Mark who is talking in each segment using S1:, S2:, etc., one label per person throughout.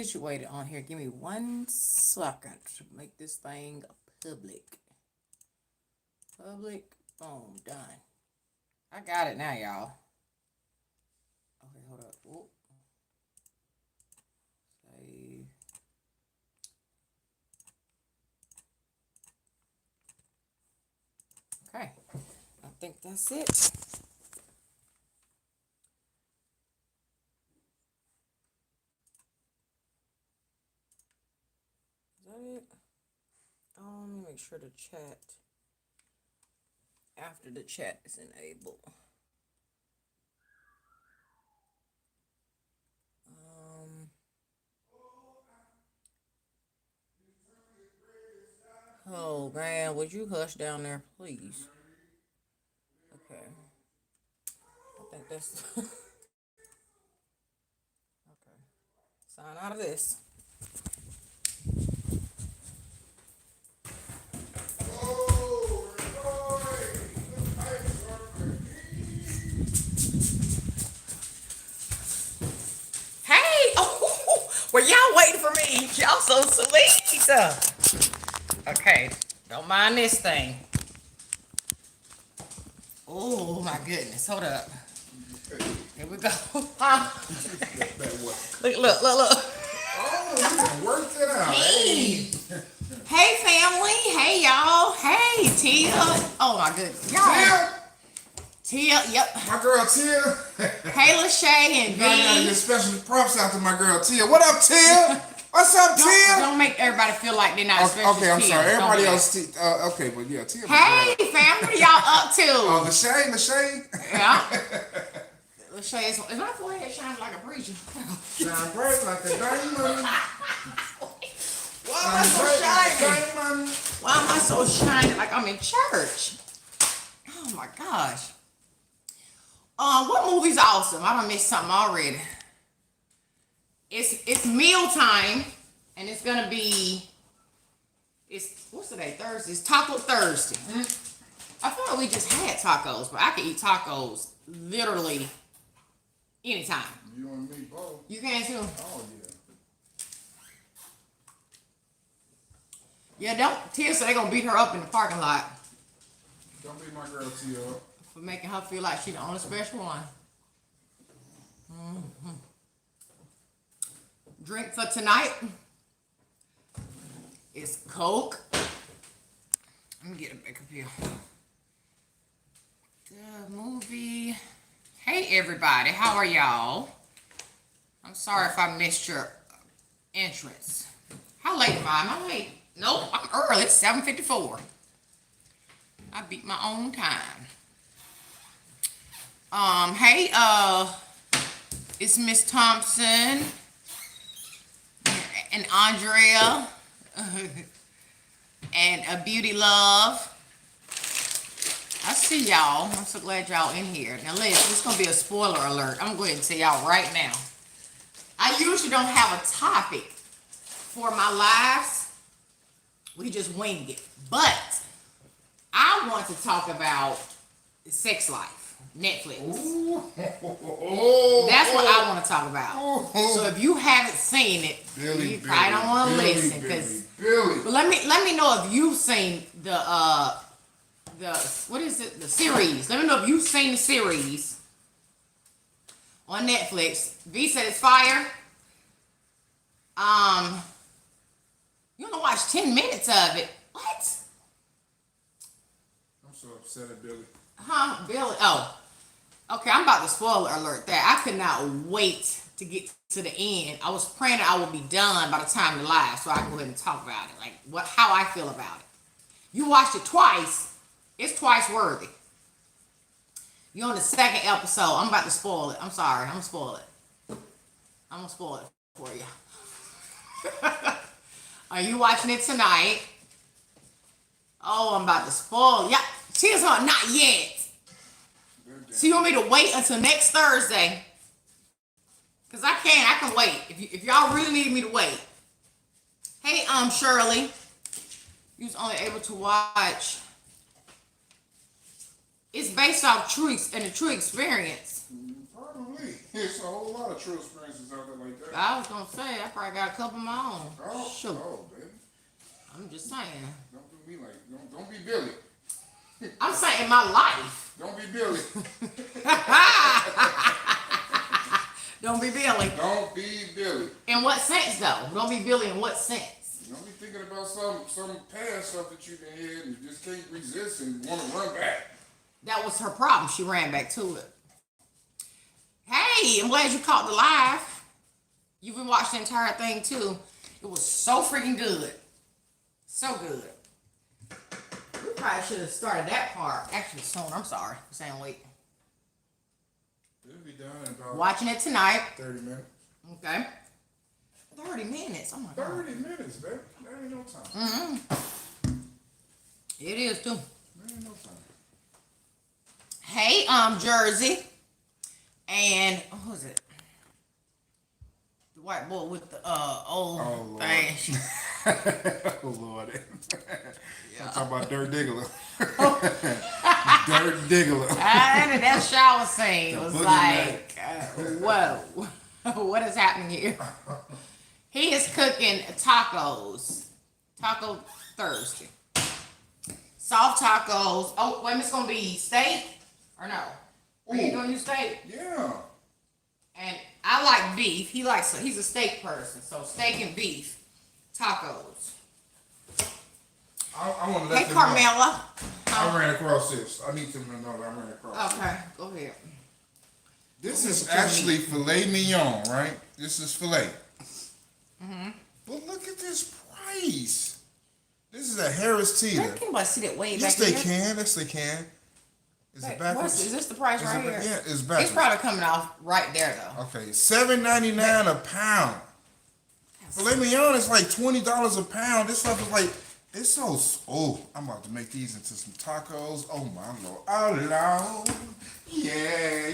S1: situated on here. Give me 1 second to make this thing public. Public. Boom. Done. I got it now, y'all. Okay, hold up. Whoop. Save. Okay. I think that's it. Is that it? Let me make sure the chat. After the chat is enabled. Oh man, would you hush down there, please? Okay. I think that's okay. Sign out of this. Hey! Oh, were y'all waiting for me? Y'all so sweet. Okay, don't mind this thing. Oh my goodness, hold up. Here we go. Look.
S2: Oh, you can work that out.
S1: Hey. Hey family. Hey y'all. Hey Tia. Oh my goodness. Y'all. Tia, yep.
S2: My girl Tia.
S1: Hey Lachey and V.
S2: I gotta get special props out to my girl Tia. What up, Tia? What's up, Tia?
S1: Don't make everybody feel like they're not special.
S2: Okay, I'm sorry. Everybody else, okay, but yeah, Tia.
S1: Hey fam, what are y'all up to?
S2: Oh, Lachey.
S1: Yeah. Lachey, is my forehead shining like a preacher?
S2: Shine bright like a diamond.
S1: Why am I so shining? Why am I so shining like I'm in church? Oh my gosh. What movie's awesome? I done missed something already. It's meal time, and it's gonna be. What's today? Thursday. It's Taco Thursday. I feel like we just had tacos, but I can eat tacos literally anytime.
S2: You and me both.
S1: You can too.
S2: Oh
S1: yeah. Yeah, don't. Tia said they gonna beat her up in the parking lot.
S2: Don't beat my girl Tia up.
S1: For making her feel like she's the only special one. Mm-hmm. Drink for tonight is Coke. Let me get it back up here. The movie. Hey everybody, how are y'all? I'm sorry if I missed your entrance. How late am I? Am I late? Nope, I'm early. It's 7:54. I beat my own time. Hey, it's Miss Thompson and Andrea and a Beauty Love. I see y'all. I'm so glad y'all in here. Now listen, this is gonna be a spoiler alert. I'm going to tell y'all right now. I usually don't have a topic for my lives. We just wing it. But I want to talk about Sex Life. Netflix.
S2: Ooh.
S1: That's what I want to talk about. So if you haven't seen it, you probably don't want to listen. But let me know if you've seen the what is it? The series. Let me know if you've seen the series on Netflix. V said it's fire. You only watch 10 minutes of it. What?
S2: I'm so upset at Billy.
S1: Huh, Billy? Oh, okay. I'm about to spoiler alert that I could not wait to get to the end. I was praying that I would be done by the time the live, so I can go ahead and talk about it, like how I feel about it. You watched it twice. It's twice worthy. You're on the second episode. I'm about to spoil it. I'm sorry. I'm gonna spoil it. I'm gonna spoil it for you. Are you watching it tonight? Oh, I'm about to spoil it. Yeah. Tears on, not yet. So you want me to wait until next Thursday? Because I can wait. If y'all really need me to wait. Hey, Shirley. You was only able to watch. It's based off a true experience.
S2: Probably. It's a whole lot of true experiences out there like that.
S1: I was gonna say I probably got a couple of my own.
S2: Oh,
S1: Shoot.
S2: oh, baby.
S1: I'm just saying.
S2: Don't do me like, don't be Billy.
S1: I'm saying my life.
S2: Don't be Billy.
S1: Don't be Billy.
S2: Don't be Billy.
S1: In what sense though? Don't be Billy in what sense?
S2: Don't be thinking about some past stuff that you done had and you just can't resist and want to run back.
S1: That was her problem. She ran back to it. Hey, I'm glad you caught the live. You've been watching the entire thing too. It was so freaking good. So good. We probably should have started that part. Actually, soon. I'm sorry for saying late.
S2: It'll be done in about
S1: Watching it tonight.
S2: 30 minutes.
S1: Okay. 30 minutes. Oh my God.
S2: 30 minutes, baby. That ain't no time.
S1: It is too.
S2: That ain't no time.
S1: Hey, Jersey. And who is it? The white boy with the old
S2: Lord.
S1: thing.
S2: Oh, Lord. I'm talking about Dirt Diggler. Dirt Diggler.
S1: And that shower scene
S2: The
S1: was
S2: boogeyman.
S1: like, whoa, what is happening here? He is cooking tacos. Taco Thursday. Soft tacos. Oh, wait, it's going to be steak? Or no? Are you
S2: Ooh.
S1: going to use steak?
S2: Yeah.
S1: And I like beef. He's a steak person. So steak and beef. Tacos.
S2: I want to
S1: Hey,
S2: let them know.
S1: Carmela.
S2: I ran across this. I need them to know that I ran across this.
S1: Okay, go ahead.
S2: This is actually filet mignon, right? This is filet. But look at this price. This is a Harris
S1: Where
S2: Teeter.
S1: can anybody see that way
S2: Yes,
S1: back
S2: they
S1: here?
S2: can. Yes, they can. Is it backwards?
S1: Is this the price
S2: Is
S1: right
S2: it-
S1: here?
S2: yeah, it's
S1: It's
S2: backwards.
S1: probably coming off right there though.
S2: Okay, $7.99 a pound. Filet mignon is like $20 a pound. This stuff is like, it's so. Oh, I'm about to make these into some tacos. Oh my Lord. Oh Lord. Yeah.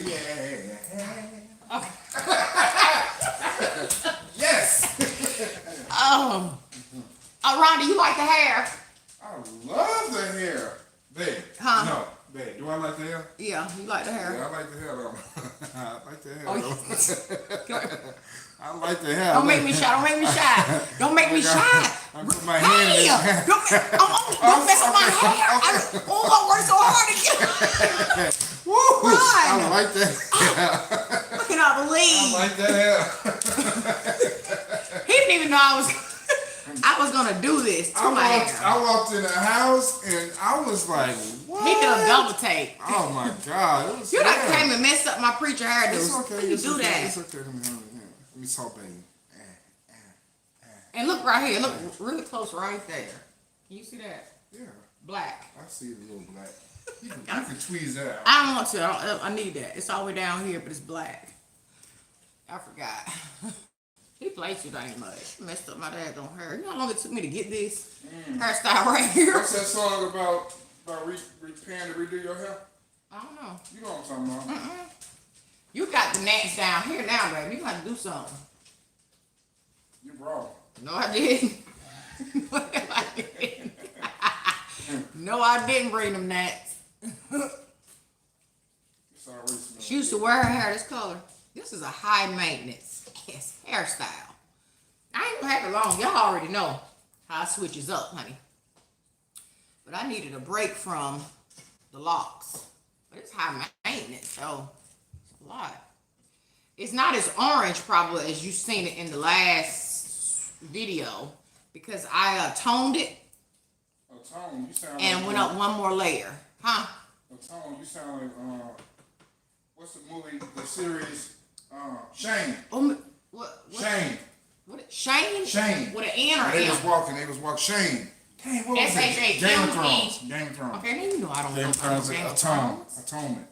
S1: Okay.
S2: Yes.
S1: Oh, Rhonda, you like the hair?
S2: I love the hair. Babe.
S1: Huh?
S2: No, babe. Do I like the hair?
S1: Yeah, you like the hair.
S2: Yeah, I like the hair though. I like the hair
S1: Oh,
S2: though.
S1: yeah.
S2: I like the hair.
S1: Don't make me shy. Don't make me shy. Don't make me shy.
S2: I put my hand in
S1: Hey,
S2: his hand.
S1: don't mess with my hair. I worked so hard to get.
S2: Woo!
S1: Run.
S2: I like that hair.
S1: I cannot
S2: I
S1: believe
S2: like that hair.
S1: he didn't even know I was gonna do this to my hair.
S2: I walked in the house and I was like, what?
S1: He did a double take.
S2: Oh my God. It was
S1: You done
S2: yeah.
S1: came and messed up my preacher hairdo.
S2: It's okay.
S1: How you
S2: It's
S1: do
S2: okay.
S1: that?
S2: It's okay. Let me talk, baby.
S1: And look right here. Look really close right there. Can you see that?
S2: Yeah.
S1: Black.
S2: I see the little black. You can tweeze that out.
S1: I don't want to. I need that. It's all the way down here, but it's black. I forgot. He plays too dang much. Messed up my daggone hair. You know how long it took me to get this hairstyle right here?
S2: What's that song about repairing to redo your hair?
S1: I don't know.
S2: You know what I'm talking about.
S1: You got the gnats down here now, baby. You got to do something.
S2: You wrong.
S1: No, I didn't. No, I didn't. No, I didn't bring them gnats.
S2: It's already smelling
S1: She used to wear her hair this color. This is a high maintenance hairstyle. I ain't gonna have it long. Y'all already know how it switches up, honey. But I needed a break from the locks. But it's high maintenance, so it's a lot. It's not as orange probably as you seen it in the last video because I toned it
S2: A tone, you sound
S1: and
S2: like
S1: went up one more layer. Huh?
S2: A tone, you sound like what's the movie, the series, Shane.
S1: What?
S2: Shane.
S1: What? Shane?
S2: Shane.
S1: With an N or
S2: They
S1: M?
S2: was walking. Shane. Dang, what was it?
S1: S-H-A-N-E.
S2: Game of Thrones. Game of Thrones.
S1: Okay, now you know I don't
S2: Game
S1: know
S2: of Thrones.
S1: Game of
S2: Atonement.
S1: Thrones.
S2: Atonement.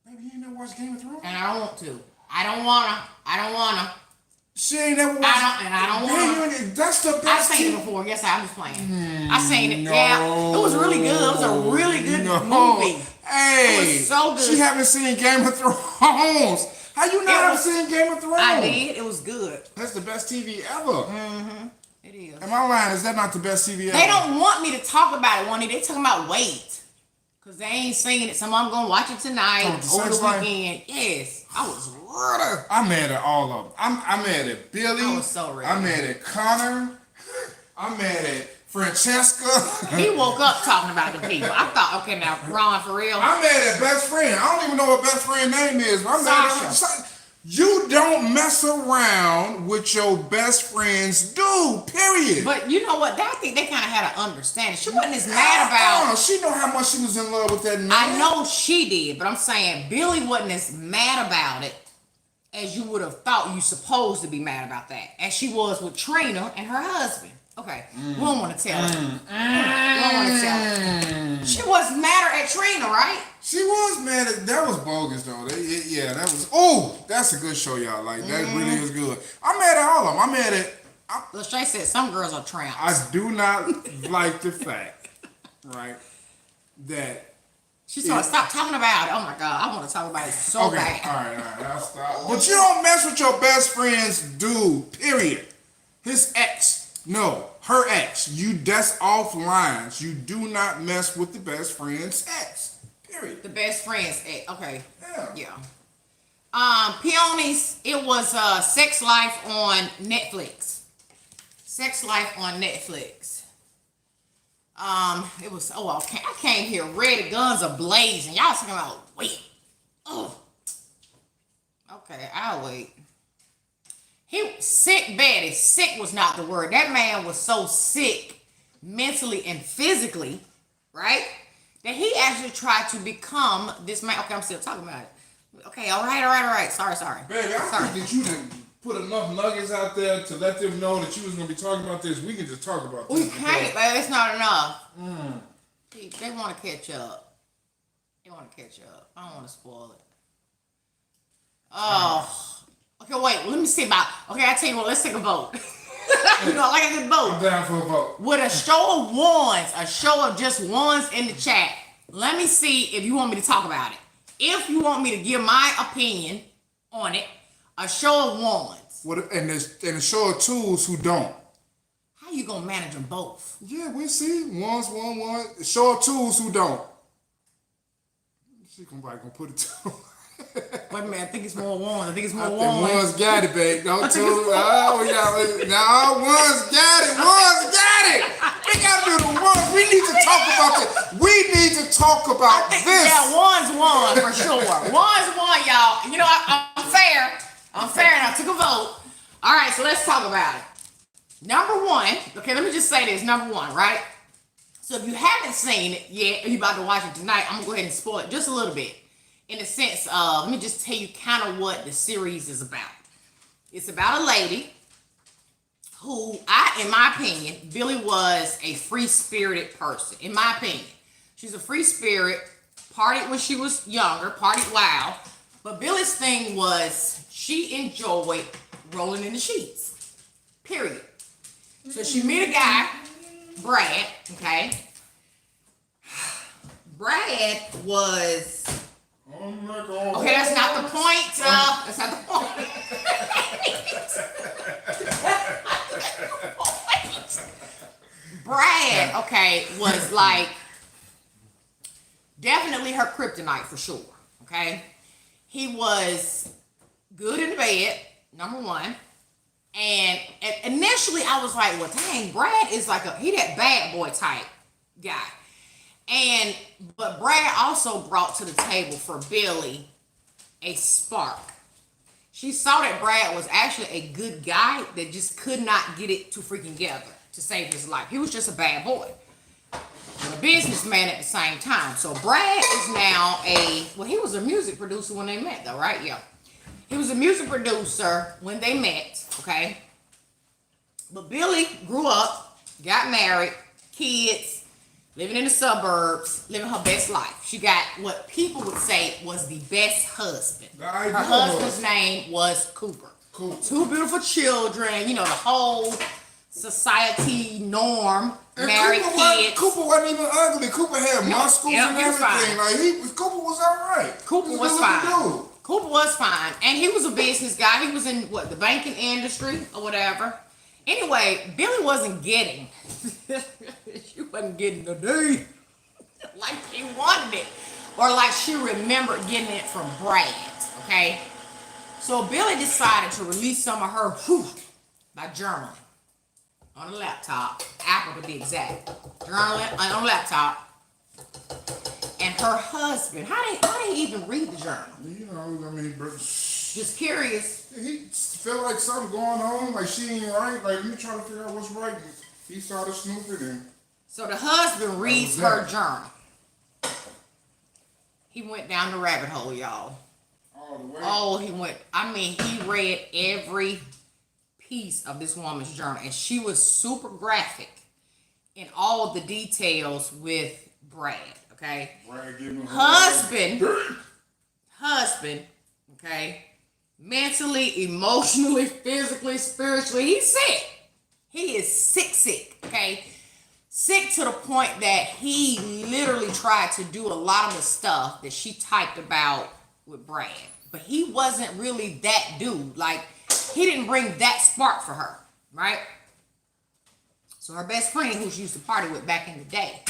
S2: Baby, you ain't never watched Game of Thrones?
S1: And I don't want to. I don't wanna.
S2: She ain't never watched.
S1: I don't wanna.
S2: Hey, that's the
S1: I've
S2: best.
S1: seen it
S2: TV.
S1: before. Yes, I'm just playing. I seen it.
S2: No.
S1: Yeah, it was really good. It was a really good movie.
S2: Hey,
S1: It was so good.
S2: She haven't seen Game of Thrones. How you not have seen Game of Thrones?
S1: I did. It was good.
S2: That's the best TV ever.
S1: It is.
S2: Am I lying? Is that not the best TV ever?
S1: They don't want me to talk about it, Wani. They talking about weight. Cause they ain't seen it. Some of them gonna watch it tonight
S2: Oh, the
S1: over the
S2: Sex Life?
S1: weekend. Yes, I was ready.
S2: I'm mad at all of them. I'm mad at Billy.
S1: I was so ready.
S2: I'm mad at Connor. I'm mad at Francesca.
S1: He woke up talking about the people. I thought, okay, now Ron for real.
S2: I'm mad at best friend. I don't even know what best friend name is, but I'm mad at
S1: Sasha.
S2: you don't mess around with your best friend's dude, period.
S1: But you know what? I think they kind of had an understanding. She wasn't as mad about.
S2: She know how much she was in love with that man.
S1: I know she did, but I'm saying Billy wasn't as mad about it as you would have thought you supposed to be mad about that, as she was with Trina and her husband. Okay, we don't want to tell her. We don't want to tell her. She was madder at Trina, right?
S2: She was mad at that was bogus though. Yeah, that was. Oh, that's a good show, y'all. Like that really is good. I'm mad at all of them. I'm mad at.
S1: Lachey said some girls are tramps.
S2: I do not like the fact, right, that.
S1: She told stop talking about it. Oh my God, I want to talk about it so
S2: Okay,
S1: bad.
S2: all right, I'll stop. But you don't mess with your best friend's dude, period. His ex, no, her ex. That's off lines. You do not mess with the best friend's ex, period.
S1: The best friends. Okay.
S2: Yeah.
S1: Peonies. It was Sex Life on Netflix. Sex Life on Netflix. It was. Oh, I came here ready. Guns are blazing. Y'all talking about wait. Oh. Okay, I'll wait. He sick, Betty. Sick was not the word. That man was so sick, mentally and physically, right? That he actually tried to become this man. Okay, I'm still talking about it. Okay, all right. Sorry.
S2: Baby, I think that you didn't put enough nuggets out there to let them know that you was gonna be talking about this. We can just talk about this.
S1: We can't, but it's not enough. They want to catch up. I don't want to spoil it. Oh. Okay, wait. Let me see about. Okay, I tell you what. Let's take a vote. You know, I like a good vote.
S2: I'm down for a vote.
S1: With a show of ones, a show of just ones in the chat. Let me see if you want me to talk about it. If you want me to give my opinion on it, a show of ones.
S2: And a show of twos who don't.
S1: How you gonna manage them both?
S2: Yeah, we see. Ones, one. A show of twos who don't. She gonna put it to.
S1: Wait a minute, I think it's more ones. I think it's more
S2: Ones
S1: ones.
S2: got it, babe. Don't tell ones got it. Ones got it. We gotta do the ones. We need to talk about this. We need to talk about this.
S1: Yeah, one's one for sure. One's one, y'all. You know, I'm fair. And I took a vote. All right, so let's talk about it. Number one. Okay, let me just say this. Number one, right? So if you haven't seen it yet, and you're about to watch it tonight, I'm gonna go ahead and spoil it just a little bit. In the sense of, let me just tell you kind of what the series is about. It's about a lady who, in my opinion, Billy was a free-spirited person. In my opinion, she's a free spirit, partied when she was younger, partied wild. But Billy's thing was she enjoyed rolling in the sheets, period. So she met a guy, Brad, okay? Brad was... Okay, that's not the point. That's not the point. Brad, okay, was like definitely her kryptonite for sure. Okay, he was good in the bed, number one. And initially, I was like, "Well, dang, Brad is like he that bad boy type guy." But Brad also brought to the table for Billy a spark. She saw that Brad was actually a good guy that just could not get it to freaking together to save his life. He was just a bad boy. And a businessman at the same time. So Brad is now he was a music producer when they met though, right? Yeah. He was a music producer when they met, okay? But Billy grew up, got married, kids, living in the suburbs, living her best life. She got what people would say was the best husband. Her husband's name was Cooper. Two beautiful children, you know, the whole society norm, and married kids.
S2: Cooper wasn't even ugly. Cooper had muscles and everything. Like Cooper was all right.
S1: Cooper was fine. Cooper was fine. And he was a business guy. He was in the banking industry or whatever. Anyway, Billy wasn't getting. She wasn't getting the D. like she wanted it, or like she remembered getting it from Brad. Okay, so Billy decided to release some of her by journaling on a laptop, Apple to be exact, journaling on a laptop. And her husband, how they even read the journal?
S2: You know, I mean, but
S1: Just curious.
S2: he felt like something going on, like she ain't right, like you trying to figure out what's right. He started snooping and
S1: So the husband reads her journal. He went down the rabbit hole, y'all.
S2: all the way.
S1: Oh, he went. I mean, he read every piece of this woman's journal, and she was super graphic in all of the details with Brad. Okay,
S2: Brad giving her
S1: husband. Okay, mentally, emotionally, physically, spiritually, he's sick. He is sick. Okay, sick to the point that he literally tried to do a lot of the stuff that she typed about with Brad, but he wasn't really that dude. Like, he didn't bring that spark for her, right? So her best friend, who she used to party with back in the day,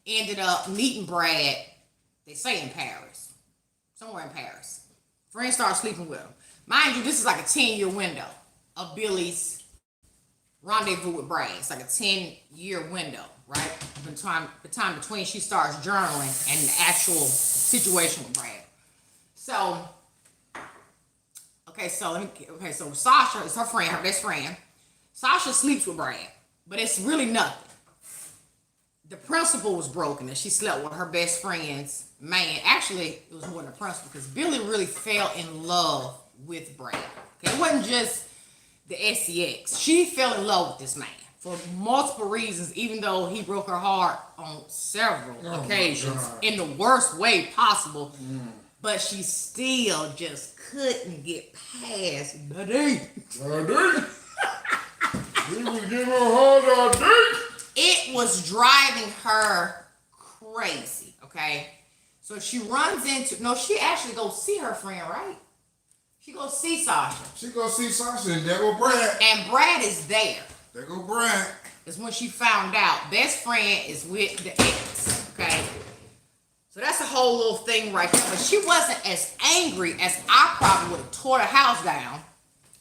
S1: ended up meeting Brad, they say in Paris, somewhere in Paris. Friends started sleeping with him. Mind you, this is like a 10-year window of Billy's rendezvous with Brad. It's like a 10-year window, right? The time between she starts journaling and the actual situation with Brad. So, so Sasha is her friend, her best friend. Sasha sleeps with Brad, but it's really nothing. The principle was broken and she slept with her best friend's man. Actually, it was more than a principle because Billy really fell in love with Brad. Okay, it wasn't just the sex. She fell in love with this man for multiple reasons, even though he broke her heart on several occasions in the worst way possible. But she still just couldn't get past the date.
S2: He was giving her hard date.
S1: It was driving her crazy, okay? So she runs into, no, she actually goes see her friend, right? She goes see Sasha.
S2: She go see Sasha and there go Brad.
S1: And Brad is there.
S2: There go Brad.
S1: That's when she found out best friend is with the ex, okay? So that's a whole little thing right there. But she wasn't as angry as I probably would have tore the house down.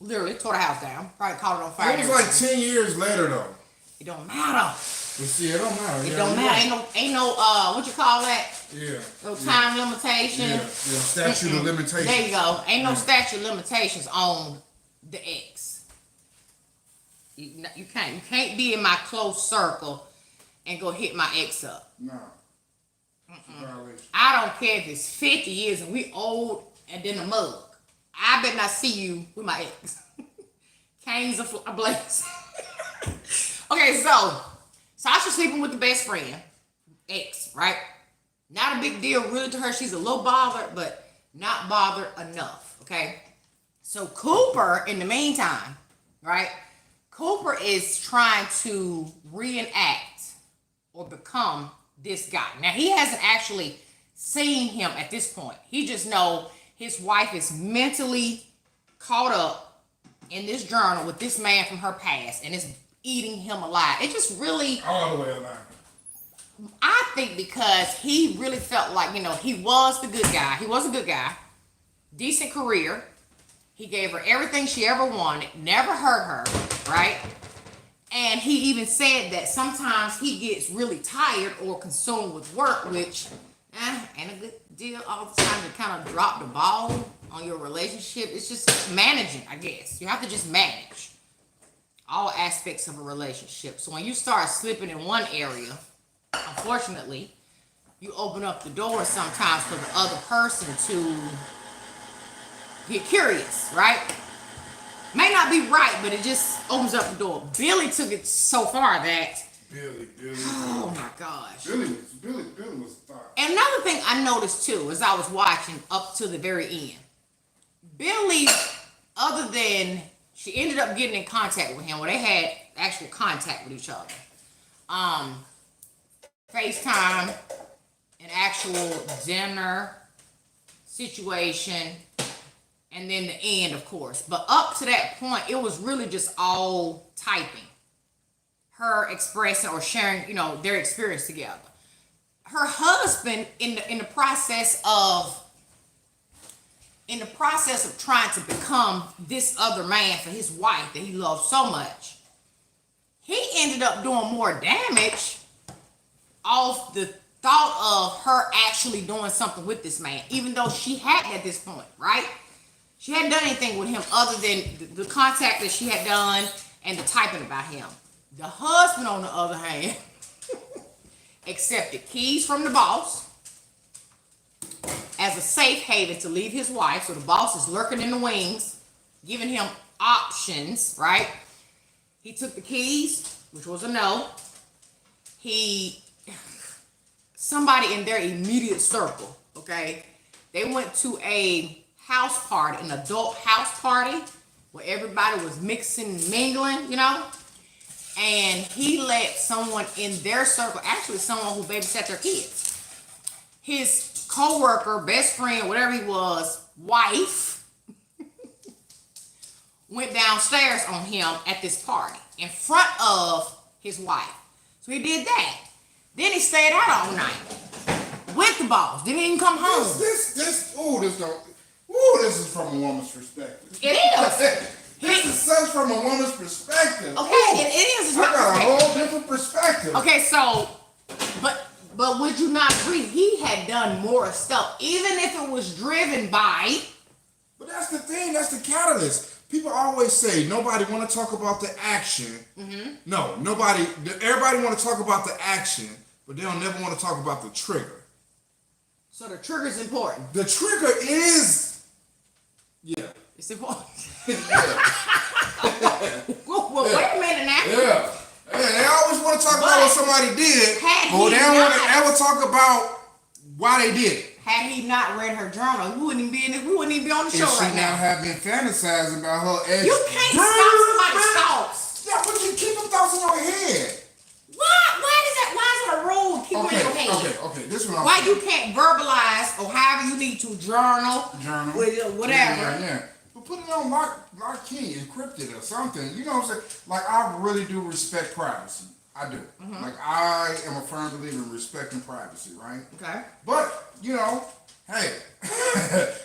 S1: Literally tore the house down. Probably caught it on fire.
S2: It was like 10 years later though.
S1: It don't matter.
S2: But see, it don't matter.
S1: It don't matter. Ain't no what you call that?
S2: Yeah.
S1: No time limitation.
S2: Yeah. Statute of limitations.
S1: There you go. Ain't no statute of limitations on the ex. You can't be in my close circle and go hit my ex up.
S2: No.
S1: I don't care if it's 50 years and we old and then a mug. I better not see you with my ex. Canes ablaze. Okay, so Sasha's sleeping with the best friend, ex, right? Not a big deal really to her. She's a little bothered, but not bothered enough, okay? So Cooper, in the meantime, right? Cooper is trying to reenact or become this guy. Now, he hasn't actually seen him at this point. He just know his wife is mentally caught up in this journal with this man from her past, and it's eating him alive. It just really...
S2: all the way alive.
S1: I think because he really felt like, he was the good guy. He was a good guy. Decent career. He gave her everything she ever wanted. Never hurt her, right? And he even said that sometimes he gets really tired or consumed with work, which ain't a good deal all the time to kind of drop the ball on your relationship. It's just managing, I guess. You have to just manage all aspects of a relationship. So when you start slipping in one area, unfortunately, you open up the door sometimes for the other person to get curious, right? May not be right, but it just opens up the door. Billy took it so far that...
S2: Billy.
S1: Oh my gosh.
S2: Billy was fire.
S1: And another thing I noticed too, as I was watching up to the very end, Billy, other than she ended up getting in contact with him, where they had actual contact with each other. FaceTime, an actual dinner situation, and then the end, of course. But up to that point, it was really just all typing. Her expressing or sharing, their experience together. her husband in the process of trying to become this other man for his wife that he loved so much, he ended up doing more damage off the thought of her actually doing something with this man, even though she hadn't at this point, right? She hadn't done anything with him other than the contact that she had done and the typing about him. The husband, on the other hand, accepted keys from the boss as a safe haven to leave his wife. So the boss is lurking in the wings, giving him options, right? He took the keys, which was a no. Somebody in their immediate circle, okay, they went to a house party, an adult house party, where everybody was mixing and mingling, you know, and he let someone in their circle, actually someone who babysat their kids, his co-worker, best friend, whatever he was, wife, went downstairs on him at this party in front of his wife. So he did that. Then he stayed out all night with the boss. Didn't even come home.
S2: This is from a woman's perspective.
S1: It is.
S2: This is such from a woman's perspective.
S1: Okay, it is.
S2: I got a whole different perspective.
S1: Okay, so, but would you not agree? He had done more stuff, even if it was driven by.
S2: But that's the thing. That's the catalyst. People always say nobody want to talk about the action. Mm-hmm. No, nobody. Everybody want to talk about the action, but they don't never want to talk about the trigger.
S1: So the trigger is important.
S2: The trigger is, yeah.
S1: It's important.
S2: Yeah.
S1: Well, wait a minute now.
S2: Yeah. They always want to talk about what somebody did, but they don't want to ever talk about why they did it.
S1: Had he not read her journal, we wouldn't even be on the show right now.
S2: If she now have been fantasizing about her ex.
S1: You can't stop somebody's thoughts.
S2: Yeah, but you keep them thoughts in your head.
S1: Why is it a rule? Keep them in your head.
S2: Okay. This one.
S1: Why you can't verbalize or however you need to journal with whatever.
S2: Yeah. But put it on lock key, encrypted or something. You know what I'm saying? Like, I really do respect privacy. I do. Mm-hmm. Like, I am a firm believer in respecting privacy, right?
S1: Okay.
S2: But, you know, hey,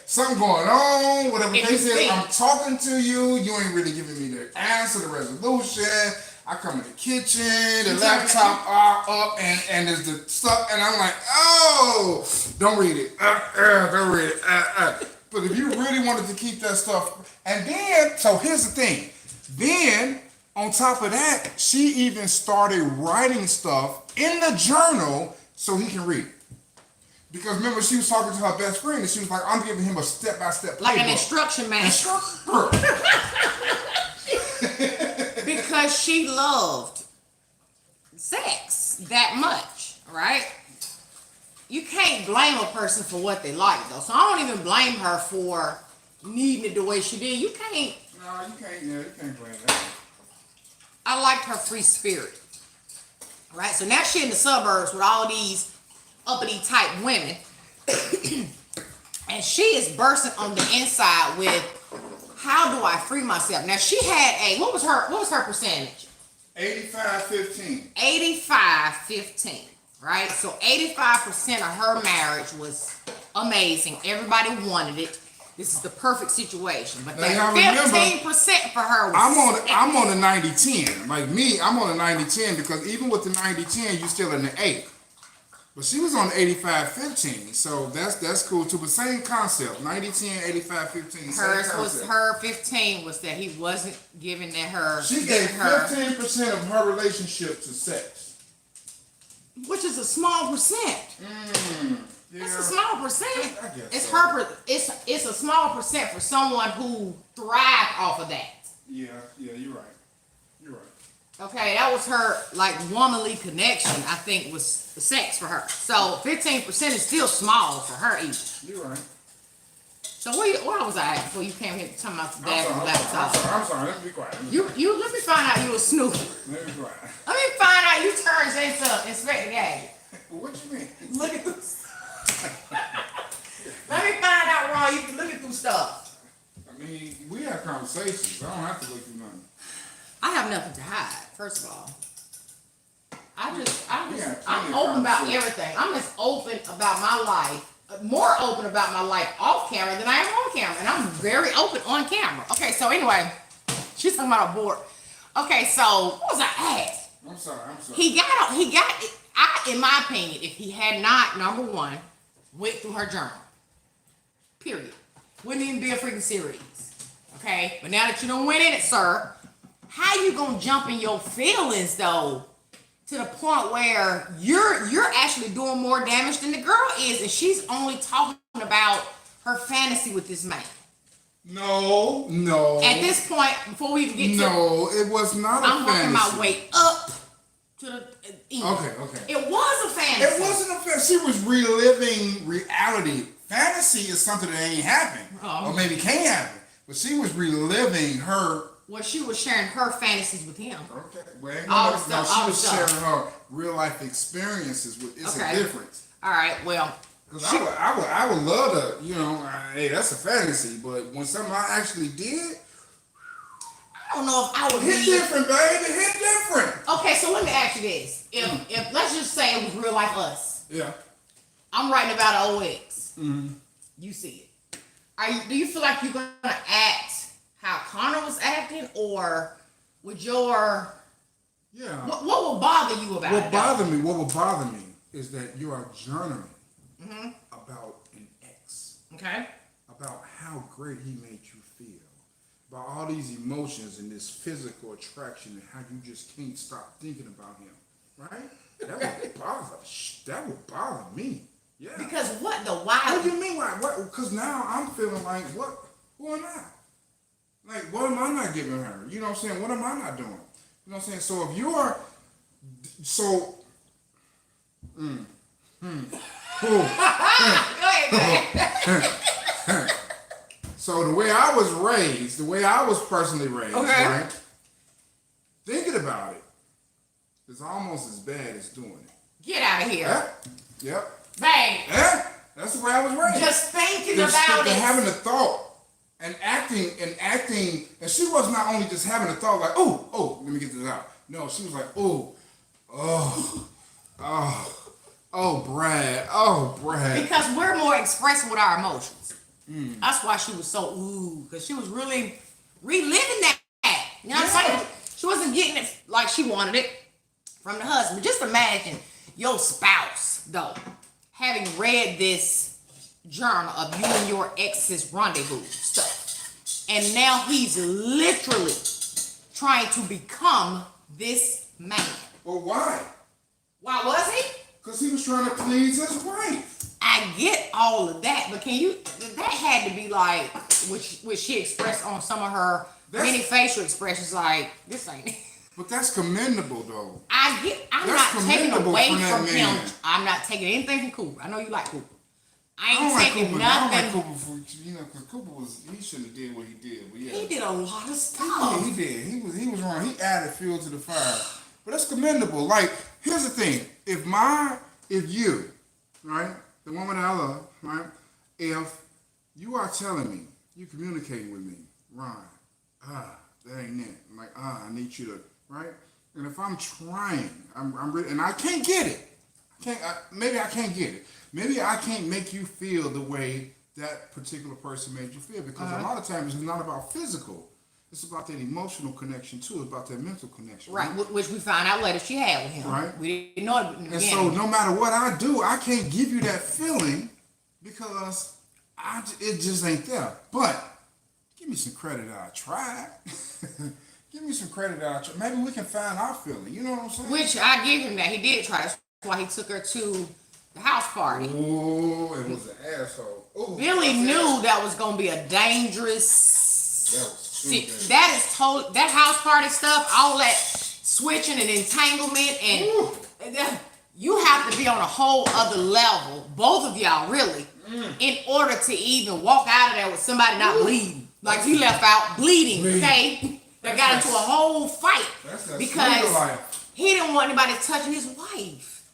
S2: something going on, whatever the case is, I'm talking to you, you ain't really giving me the answer, the resolution. I come in the kitchen, the laptop are up, and there's the stuff, and I'm like, oh, don't read it. Don't read it. But if you really wanted to keep that stuff, and then, so here's the thing. Then, on top of that, she even started writing stuff in the journal so he can read. Because remember, she was talking to her best friend, and she was like, I'm giving him a step-by-step playbook.
S1: Like an instruction manual. Because she loved sex that much, right? You can't blame a person for what they like, though. So I don't even blame her for needing it the way she did. You can't.
S2: No, you can't. Yeah, you can't blame that.
S1: I liked her free spirit, right? So now she in the suburbs with all these uppity type women, and she is bursting on the inside with, how do I free myself? Now she had what was her percentage?
S2: 85-15.
S1: 85-15, right? So 85% of her marriage was amazing. Everybody wanted it. This is the perfect situation. But that 15% for her was
S2: I'm on a 90-10. Like me, I'm on a 90-10 because even with the 90-10, you're still in the 8. But she was on 85-15, so that's cool too. But same concept, 90-10, 85-15.
S1: Her 15 was that he wasn't giving her.
S2: She gave 15% of her relationship to sex,
S1: which is a small percent.
S2: Yeah.
S1: It's a small percent.
S2: I guess
S1: it's
S2: so.
S1: It's a small percent for someone who thrived off of that.
S2: Yeah, you're right. You're right.
S1: Okay, that was her like womanly connection. I think was sex for her. So 15% is still small for her either.
S2: You're right.
S1: So where was I at before you came here talking about the dad laptop?
S2: I'm sorry. Let me be quiet.
S1: You let me find out you a snoop.
S2: Let me be quiet.
S1: Let me find out you turned into Inspector Gadget.
S2: What you mean?
S1: Look at this. Let me find out, Ron. You can look at through stuff.
S2: I mean, we have conversations. I don't have to look through nothing.
S1: I have nothing to hide, first of all. I'm
S2: Yeah,
S1: I'm
S2: plenty of
S1: open about
S2: conversation.
S1: everything. I'm as open about my life, more open about my life off camera than I am on camera, and I'm very open on camera. Okay, so anyway, she's talking about a board. Okay, so what was I asked?
S2: I'm sorry. I'm sorry.
S1: He got. In my opinion, if he had not, number one, went through her journal, period, wouldn't even be a freaking series. Okay, but now that you don't win in it, sir, how you gonna jump in your feelings though, to the point where you're actually doing more damage than the girl is, and she's only talking about her fantasy with this man.
S2: No.
S1: At this point, before we even get to,
S2: No, it was not a
S1: I'm working
S2: fantasy.
S1: my way up to the end.
S2: Okay.
S1: It was a fantasy.
S2: It wasn't a fantasy. She was reliving reality. Fantasy is something that ain't happened, or maybe can't happen. But she was reliving her.
S1: Well, she was sharing her fantasies with him.
S2: Okay. Well,
S1: All
S2: no,
S1: the stuff,
S2: she
S1: all the
S2: was
S1: stuff.
S2: sharing her real life experiences. It's
S1: Okay.
S2: a difference.
S1: All right. Well,
S2: Cause I would love to, hey, that's a fantasy. But when something I actually did,
S1: I don't know if I would
S2: hit
S1: be.
S2: different, baby. Hit different.
S1: Okay, so let me ask you this: if let's just say it was real life us,
S2: Yeah.
S1: I'm writing about an OX.
S2: Mm-hmm.
S1: You see it. Do you feel like you're gonna act how Connor was acting, or with your
S2: Yeah.
S1: what will bother you about it?
S2: What would bother me is that you are journaling about an ex,
S1: Okay.
S2: about how great he made you feel, about all these emotions and this physical attraction and how you just can't stop thinking about him, right? That would bother me. Yeah.
S1: Because what the
S2: What
S1: why?
S2: do you mean? Why? What? Because now I'm feeling like, what? Who am I? Like, what am I not giving her? You know what I'm saying? What am I not doing? You know what I'm saying? So if you're,
S1: Go ahead.
S2: So the way I was raised, the way I was personally raised,
S1: Okay.
S2: right? Thinking about it is almost as bad as doing it.
S1: Get out of here,
S2: Yep.
S1: bang!
S2: Yeah. That's the way I was raised.
S1: Just thinking
S2: Just
S1: about it.
S2: having a thought and acting, and she was not only just having a thought like, oh, let me get this out. No, she was like, Brad.
S1: Because we're more expressive with our emotions. That's why she was so because she was really reliving that. You know what I'm saying? She wasn't getting it like she wanted it from the husband. Just imagine your spouse, though, having read this journal of you and your ex's rendezvous stuff, and now he's literally trying to become this man.
S2: Well, why?
S1: Why was he?
S2: Because he was trying to please his wife.
S1: I get all of that, but that had to be like, which she expressed on some of her many facial expressions, like, this ain't it.
S2: But that's commendable, though.
S1: I'm
S2: That's
S1: not taking
S2: commendable
S1: away
S2: from that
S1: from him.
S2: man.
S1: I'm not taking anything from Cooper. I know you like Cooper. I
S2: I
S1: ain't
S2: don't like
S1: taking
S2: Cooper. I don't like
S1: nothing.
S2: Cooper for, because Cooper he shouldn't have did what he did. But yeah.
S1: He did a lot of
S2: Yeah,
S1: stuff.
S2: he did. He was wrong. He added fuel to the fire. But that's commendable. Like, here's the thing. If you, right, the woman that I love, right, if you are telling me, you communicating with me, Ron, that ain't it. I'm like, I need you to, right? And if I'm trying, I'm really, and I can't get it. Maybe I can't get it. Maybe I can't make you feel the way that particular person made you feel, because a lot of times it's not about physical. It's about that emotional connection too. It's about that mental connection.
S1: Right, which we found out later she had with him.
S2: Right.
S1: We didn't know it in the
S2: And
S1: beginning.
S2: so no matter what I do, I can't give you that feeling because it just ain't there. But give me some credit that I tried. Give me some credit that I tried. Maybe we can find our feeling. You know what I'm saying?
S1: Which I give him that. He did try. That's why he took her to the house party.
S2: Ooh, it was an asshole. Ooh,
S1: Billy knew that was going to be a dangerous...
S2: That was too
S1: See,
S2: bad.
S1: that is total. That house party stuff, all that switching and entanglement, and you have to be on a whole other level, both of y'all really, in order to even walk out of there with somebody not bleeding. Like he left out bleeding, okay? They got into a whole fight
S2: That's that swinger
S1: because
S2: life.
S1: he didn't want anybody touching his wife.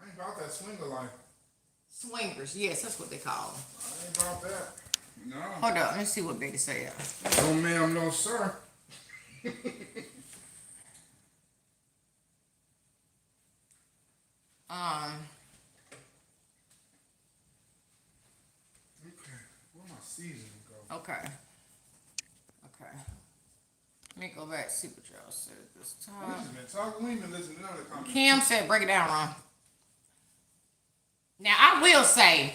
S2: I ain't about that swinger life.
S1: Swingers, yes, that's what they call them.
S2: I ain't about that. No.
S1: Hold up, let's see what Betty said.
S2: No ma'am, no sir.
S1: Okay. Let me go back. See what y'all said this time.
S2: We ain't been listening to none of the comments.
S1: Kim said, break it down, Ron. Now, I will say,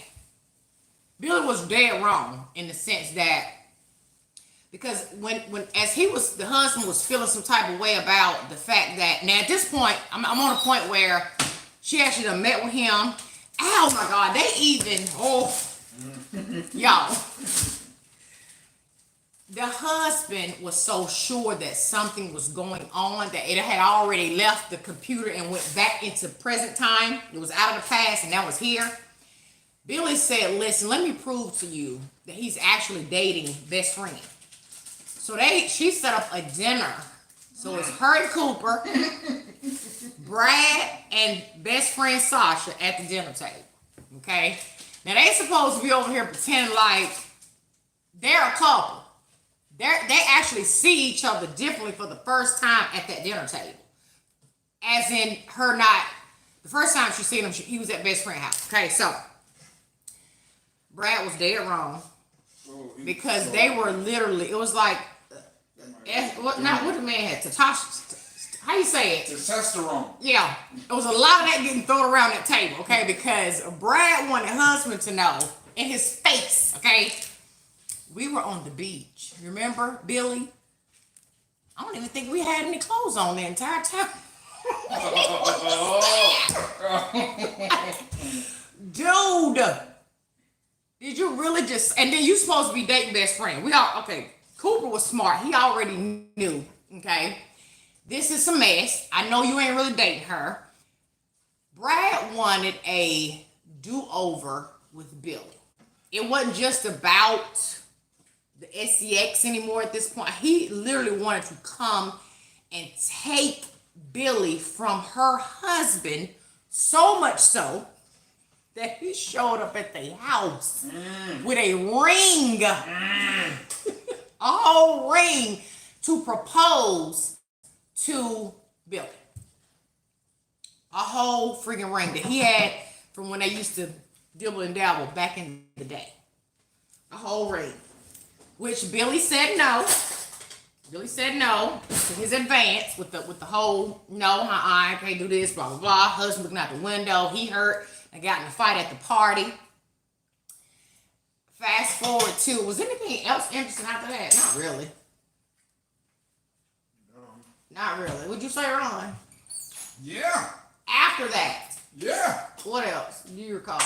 S1: Billy was dead wrong in the sense that, because when as the husband was feeling some type of way about the fact that, now at this point, I'm on a point where she actually done met with him. Oh my God, they even, y'all. The husband was so sure that something was going on that it had already left the computer and went back into present time. It was out of the past and now it's here. Billy said, listen, let me prove to you that he's actually dating best friend. So she set up a dinner. So it's her and Cooper, Brad, and best friend Sasha at the dinner table. Okay? Now they supposed to be over here pretending like they're a couple. They actually see each other differently for the first time at that dinner table. As in her not, the first time she seen him, he was at best friend house. Okay, so Brad was dead wrong. Because they were literally, it was like, what the man had, how you say it?
S2: Testosterone.
S1: Yeah, it was a lot of that getting thrown around that table, okay? Because Brad wanted husband to know in his face, okay? We were on the beach. Remember, Billy? I don't even think we had any clothes on the entire time. Dude, did you really just, and then you supposed to be dating best friend. Okay, Cooper was smart. He already knew, okay? This is a mess. I know you ain't really dating her. Brad wanted a do-over with Billy. It wasn't just about the SCX anymore at this point. He literally wanted to come and take Billy from her husband, so much so that he showed up at the house with a ring, a whole ring, to propose to Billy. A whole freaking ring that he had from when they used to dibble and dabble back in the day. A whole ring. Which Billy said no. Billy said no to his advance with the whole no, I can't do this, blah blah blah. Husband looking out the window, he hurt and got in a fight at the party. Fast forward to, was anything else interesting after that? Not really.
S2: No.
S1: Not really. Would you say, Ron?
S2: Yeah.
S1: After that.
S2: Yeah.
S1: What else do you recall?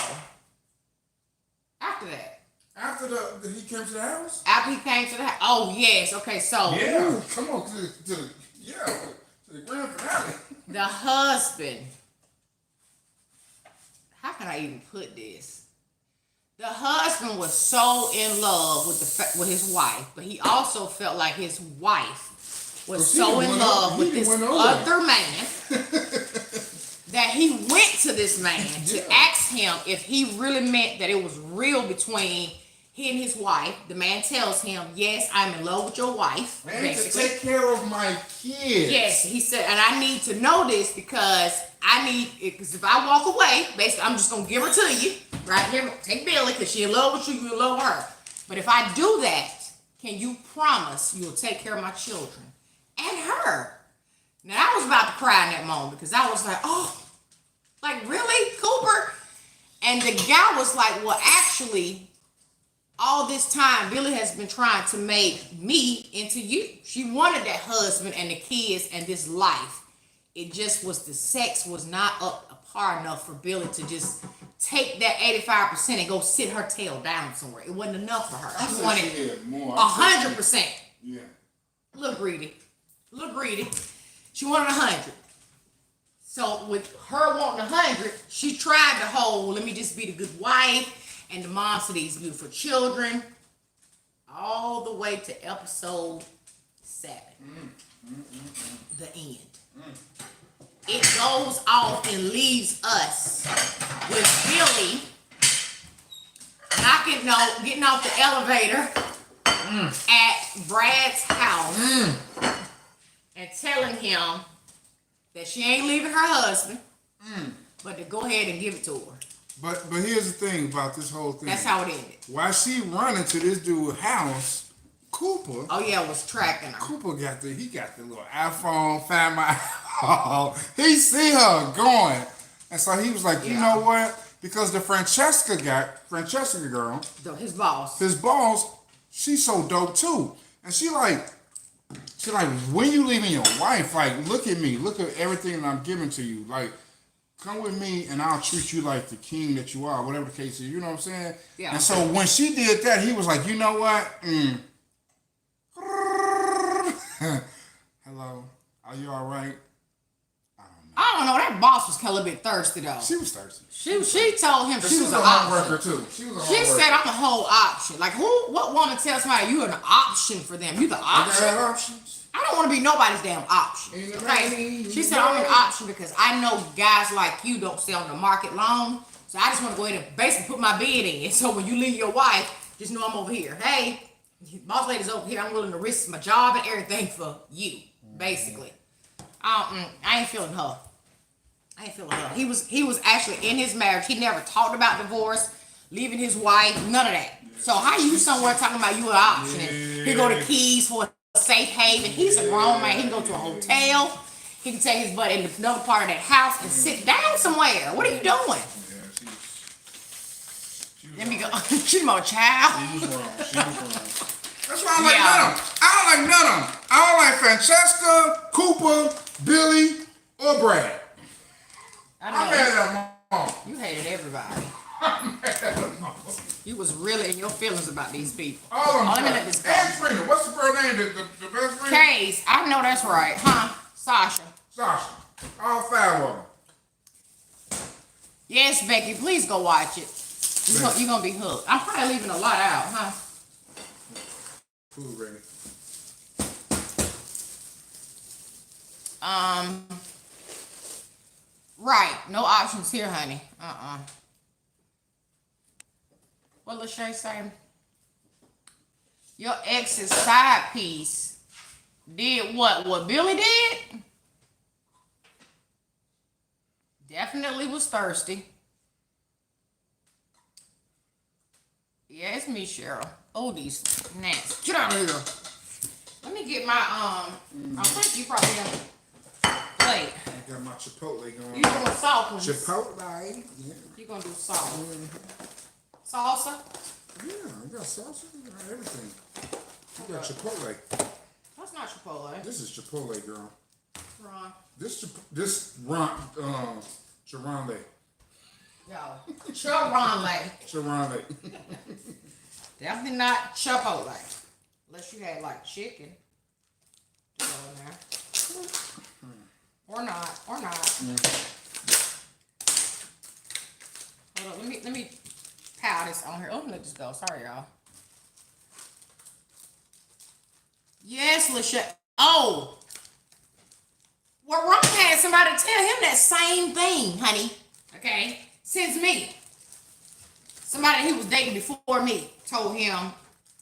S1: After that.
S2: After he came to the house?
S1: After he came to the house. Oh, yes. Okay, so.
S2: Yeah. Come on to the grand finale.
S1: The husband. How can I even put this? The husband was so in love with his wife, but he also felt like his wife was so in love with this other man that he went to this man to ask him if he really meant that it was real between he and his wife. The man tells him, yes, I'm in love with your wife.
S2: Man, basically. To take care of my kids.
S1: Yes, he said, and I need to know this because because if I walk away, basically I'm just going to give her to you. Right here, take Billy because she in love with you, you in love with her. But if I do that, can you promise you'll take care of my children and her? Now, I was about to cry in that moment because I was like, oh, like really, Cooper? And the guy was like, well, actually, all this time, Billy has been trying to make me into you. She wanted that husband and the kids and this life. It just was the sex was not up par enough for Billy to just take that 85% and go sit her tail down somewhere. It wasn't enough for her. She wanted
S2: more.
S1: 100%.
S2: Yeah.
S1: Look greedy. She wanted 100. So with her wanting 100, she tried the whole, let me just be the good wife and the mom to these beautiful children, all the way to episode 7. The end. It goes off and leaves us with Billy getting off the elevator at Brad's house and telling him that she ain't leaving her husband, but to go ahead and give it to her.
S2: But here's the thing about this whole thing.
S1: That's how it ended.
S2: While she running to this dude's house, Cooper.
S1: Oh yeah, was tracking her.
S2: Cooper got the little iPhone, Find My iPhone. He see her going, and so he was like, you know what? Because the Francesca girl,
S1: His boss.
S2: his boss, she's so dope too, and she like, when you leaving your wife, like, look at me, look at everything that I'm giving to you, like, come with me and I'll treat you like the king that you are, whatever the case is, you know what I'm saying?
S1: Yeah.
S2: And so when she did that, he was like, you know what? Hello, are you all right?
S1: I don't know. That boss was a little bit thirsty though.
S2: She was thirsty.
S1: She told him she was
S2: a
S1: an
S2: hard
S1: option.
S2: worker too. She was a hard
S1: She
S2: worker.
S1: said I'm a whole option. Like what woman tells somebody you an option for them? You the option.
S2: Options.
S1: I don't want to be nobody's damn option. Okay? She said I'm an option because I know guys like you don't stay on the market long. So I just want to go ahead and basically put my bid in. So when you leave your wife, just know I'm over here. Hey, boss lady's over here. I'm willing to risk my job and everything for you. Basically. I ain't feeling her. I ain't feeling her. He was actually in his marriage. He never talked about divorce, leaving his wife, none of that. So how you somewhere talking about you an option? And he go to Keys for a safe haven. He's a grown man. He can go to a hotel. He can take his butt in another part of that house and sit down somewhere. What are you doing? Let me go. She's my child.
S2: She was wrong. That's why I like none of them. I don't like none of them. I don't like Francesca, Cooper, Billy, or Brad. I'm mad at them all.
S1: You hated everybody. You was really in your feelings about these people.
S2: All of them.
S1: Let me let this go.
S2: And Trina. What's the girl name? The best friend?
S1: Case. I know that's right. Huh? Sasha.
S2: Sasha. All 5 of them.
S1: Yes, Becky. Please go watch it. You're going to be hooked. I'm probably leaving a lot out, huh?
S2: Food ready.
S1: Right. No options here, honey. What Lachey say? Your ex's side piece did what? What Billy did? Definitely was thirsty. Yeah, it's me, Cheryl. Oh, these gnats. Get out of here. Let me get my, I think you probably have plate.
S2: I got my Chipotle going.
S1: You doing salt ones?
S2: Chipotle. Yeah.
S1: You gonna do salt. Salsa?
S2: Yeah, I got salsa. I got everything. You got Chipotle.
S1: That's not Chipotle.
S2: This is Chipotle, girl.
S1: Ron.
S2: This Chironle.
S1: Yo. Chironle.
S2: Chironle.
S1: Definitely not Chipotle. Unless you had like chicken to go in there. Or not. Hold on, let me pow this on here. Oh, let this go. Sorry, y'all. Yes, Lachey. Oh. Well, Ron had somebody tell him that same thing, honey. Okay? Since me. Somebody he was dating before me told him,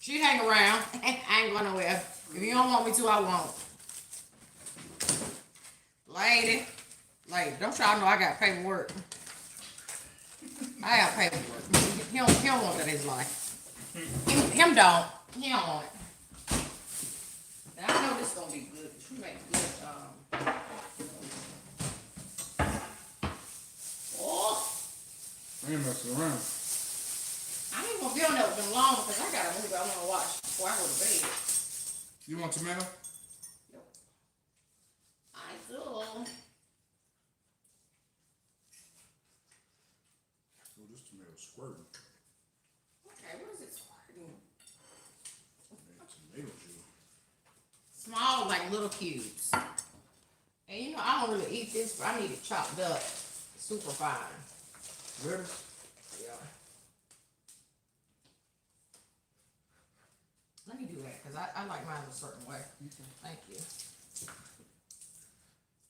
S1: she hang around. I ain't going nowhere. If you don't want me to, I won't. Lady, don't y'all know I got paperwork? I have paperwork. He don't want that in his life. Him don't. He don't want it. And I know this is gonna be good. You make good. Oh,
S2: I ain't messing around.
S1: I ain't gonna be on there with them long because I got a movie I want to watch before I go to bed.
S2: You want tomato?
S1: Yep. I do.
S2: Oh, this tomato's squirting.
S1: Okay, what is it squirting?
S2: Man, tomato juice.
S1: Small, like little cubes. And you know, I don't really eat this, but I need it chopped up super fine.
S2: Ready?
S1: Yeah. Let me do that, because I like mine a certain way. Okay. Thank you.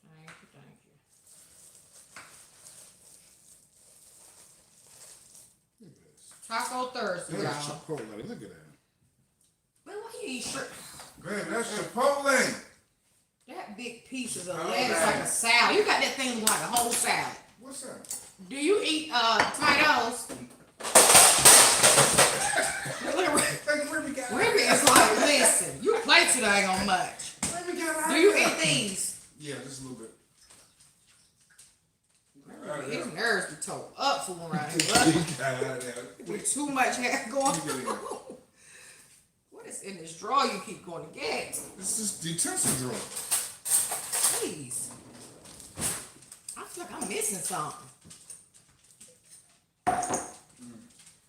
S1: Thank you.
S2: Look at this.
S1: Taco Thursday,
S2: That's
S1: y'all.
S2: Chipotle. Look at that.
S1: Man, why you eat shrimp?
S2: Man, that's Chipotle.
S1: That big piece of
S2: Oh,
S1: lettuce
S2: man.
S1: like a salad. You got that thing like a whole salad.
S2: What's that?
S1: Do you eat tomatoes? Look at Remy is like, listen, you play too dang on much. Do you eat these?
S2: Yeah, just a little bit.
S1: His nerves be tore up for one right here. With too much hair going on. What is in this drawer you keep going to get?
S2: This is the utensil drawer.
S1: Please. I feel like I'm missing something.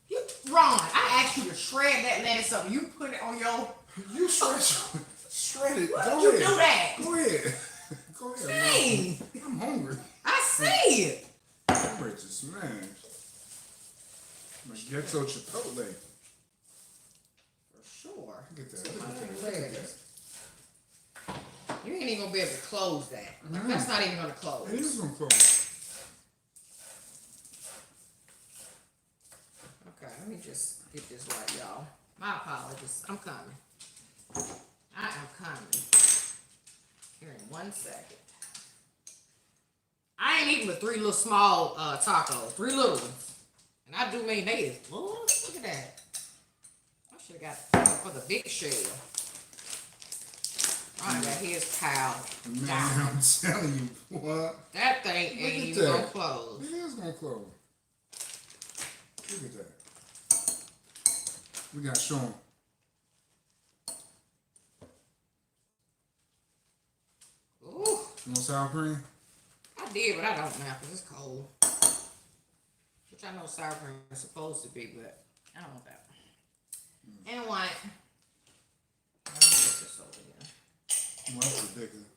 S1: You, Ron, I asked you to shred that lettuce up. You put it on your...
S2: You shred it.
S1: Why
S2: Go
S1: did you
S2: ahead.
S1: do that?
S2: Go ahead. Go ahead.
S1: Dang.
S2: I'm hungry.
S1: I see it.
S2: I'm ready to smash. My ghetto chipotle.
S1: For sure.
S2: Look at that.
S1: Look at this. You ain't even gonna be able to close that. Like, that's not even gonna close.
S2: It is gonna close.
S1: Okay, let me just get this right, y'all. My apologies. I'm coming. I am coming. Here in 1 second. I ain't eating but 3 little small tacos. 3 little ones. And I do mean they is. Lord, look at that. I should have got for the big shell. Ryan got his pal.
S2: Man, I'm telling you, what?
S1: That thing
S2: Look
S1: ain't
S2: at
S1: even
S2: that.
S1: gonna close.
S2: It is gonna close. Look at that. We gotta show them.
S1: Ooh,
S2: You want sour cream?
S1: I did, but I don't now because it's cold. Which I know sour cream is supposed to be, but I don't want that. And what? Let me put this over here.
S2: Well, that's ridiculous.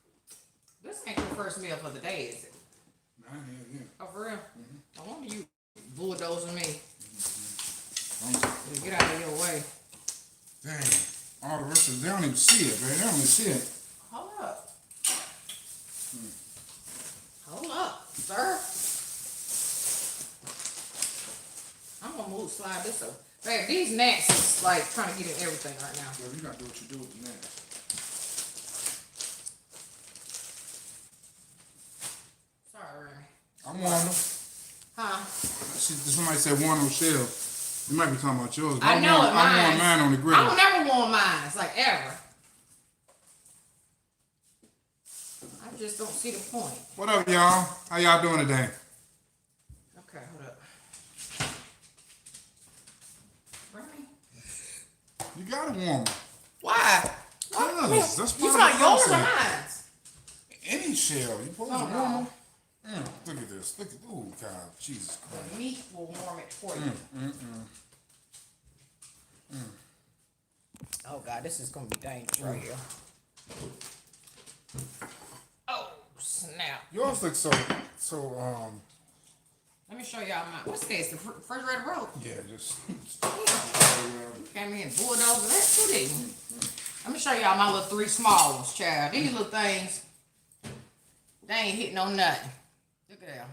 S1: This ain't your first meal for the day, is it?
S2: Nah, yeah.
S1: Oh, for real? I wonder you bulldozing me.
S2: I'm-
S1: Get out of your way.
S2: Dang. All the rest of they don't even see it, man. They don't even see it.
S1: Hold up. Hold up, sir. I'm gonna slide this over. Babe, these gnats is like trying to get in everything right now.
S2: Well, you gotta do what you do with the net.
S1: Sorry, Remy.
S2: I'm warm.
S1: Huh?
S2: Somebody said warm on shell. You might be talking about yours. but
S1: I know
S2: warm,
S1: it,
S2: I warm
S1: mine.
S2: mine on the grill.
S1: I don't never want mine. It's like ever. I just don't see the point.
S2: What up, y'all? How y'all doing today?
S1: Okay, hold up. Remy?
S2: You gotta warm them.
S1: Why?
S2: Cause that's
S1: You
S2: part of
S1: talking
S2: the
S1: yours or
S2: process.
S1: mine?
S2: Any shell, you supposed to
S1: Oh,
S2: warm
S1: no.
S2: them. Look at this. Look at, oh God, Jesus Christ.
S1: The meat will warm it for you. Oh God, this is gonna be dangerous right here. Oh snap!
S2: Yours looks so
S1: Let me show y'all my. What's this? The refrigerator broke.
S2: yeah, just
S1: Came in bulldozer. That's too deep. Let me show y'all my little 3 small ones, child. These little things, they ain't hitting on nothing. Look at that.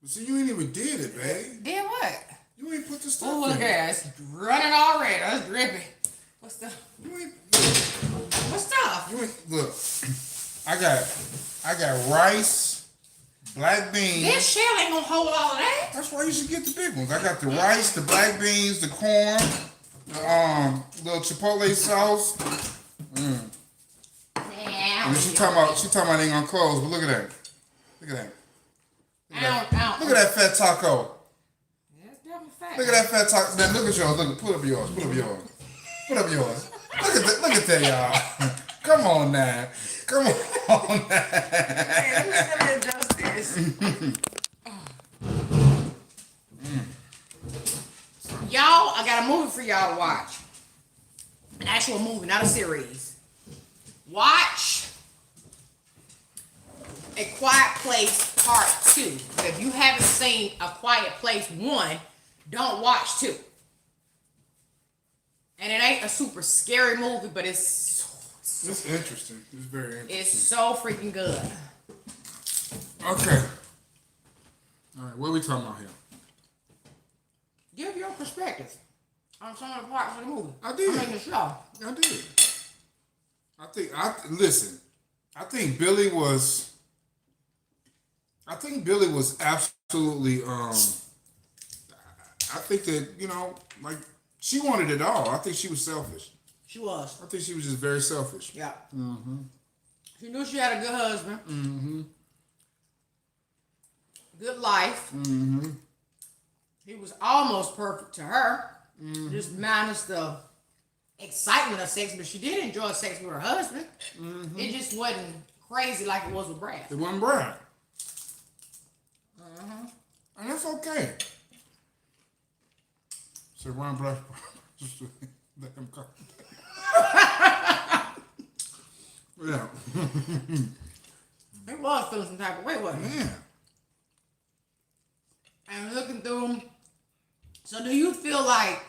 S2: see you ain't even did it, babe.
S1: Did what?
S2: You ain't put the stuff
S1: Oh,
S2: in.
S1: look at that. It's running already. It's dripping. What's the
S2: You ain't
S1: what stuff?
S2: you ain't look. I got rice, black beans.
S1: This shell ain't gonna hold all of that.
S2: That's why you should get the big ones. I got the rice, the black beans, the corn, the little chipotle sauce.
S1: Yeah.
S2: And she talking about it ain't gonna close, but look at that. Look at that. Look at that fat taco.
S1: That's definitely fat.
S2: Look at that fat taco. Now look at yours. Look, put up yours. Put up yours. Put up yours. Look at that, y'all. Come on now. Come on now.
S1: Hey, let me adjust this. Y'all, I got a movie for y'all to watch. An actual movie, not a series. Watch A Quiet Place Part 2. If you haven't seen A Quiet Place 1, don't watch 2. And it ain't a super scary movie, but it's
S2: interesting. It's very interesting.
S1: it's so freaking good.
S2: Okay. All right, what are we talking about here?
S1: Give your perspective on some of the parts of the movie.
S2: I did.
S1: I mean the show.
S2: I did. I think Billy was absolutely absolutely. I think that like she wanted it all. I think she was selfish.
S1: She was.
S2: I think she was just very selfish.
S1: Yeah. She knew she had a good husband. Good life. He was almost perfect to her. Just minus the excitement of sex, but she did enjoy sex with her husband. It just wasn't crazy like it was with Brad.
S2: It wasn't Brad. And that's okay. So Ron Black, just let him go. Yeah.
S1: He was feeling some type of way, wasn't he?
S2: Man.
S1: And looking through him. So do you feel like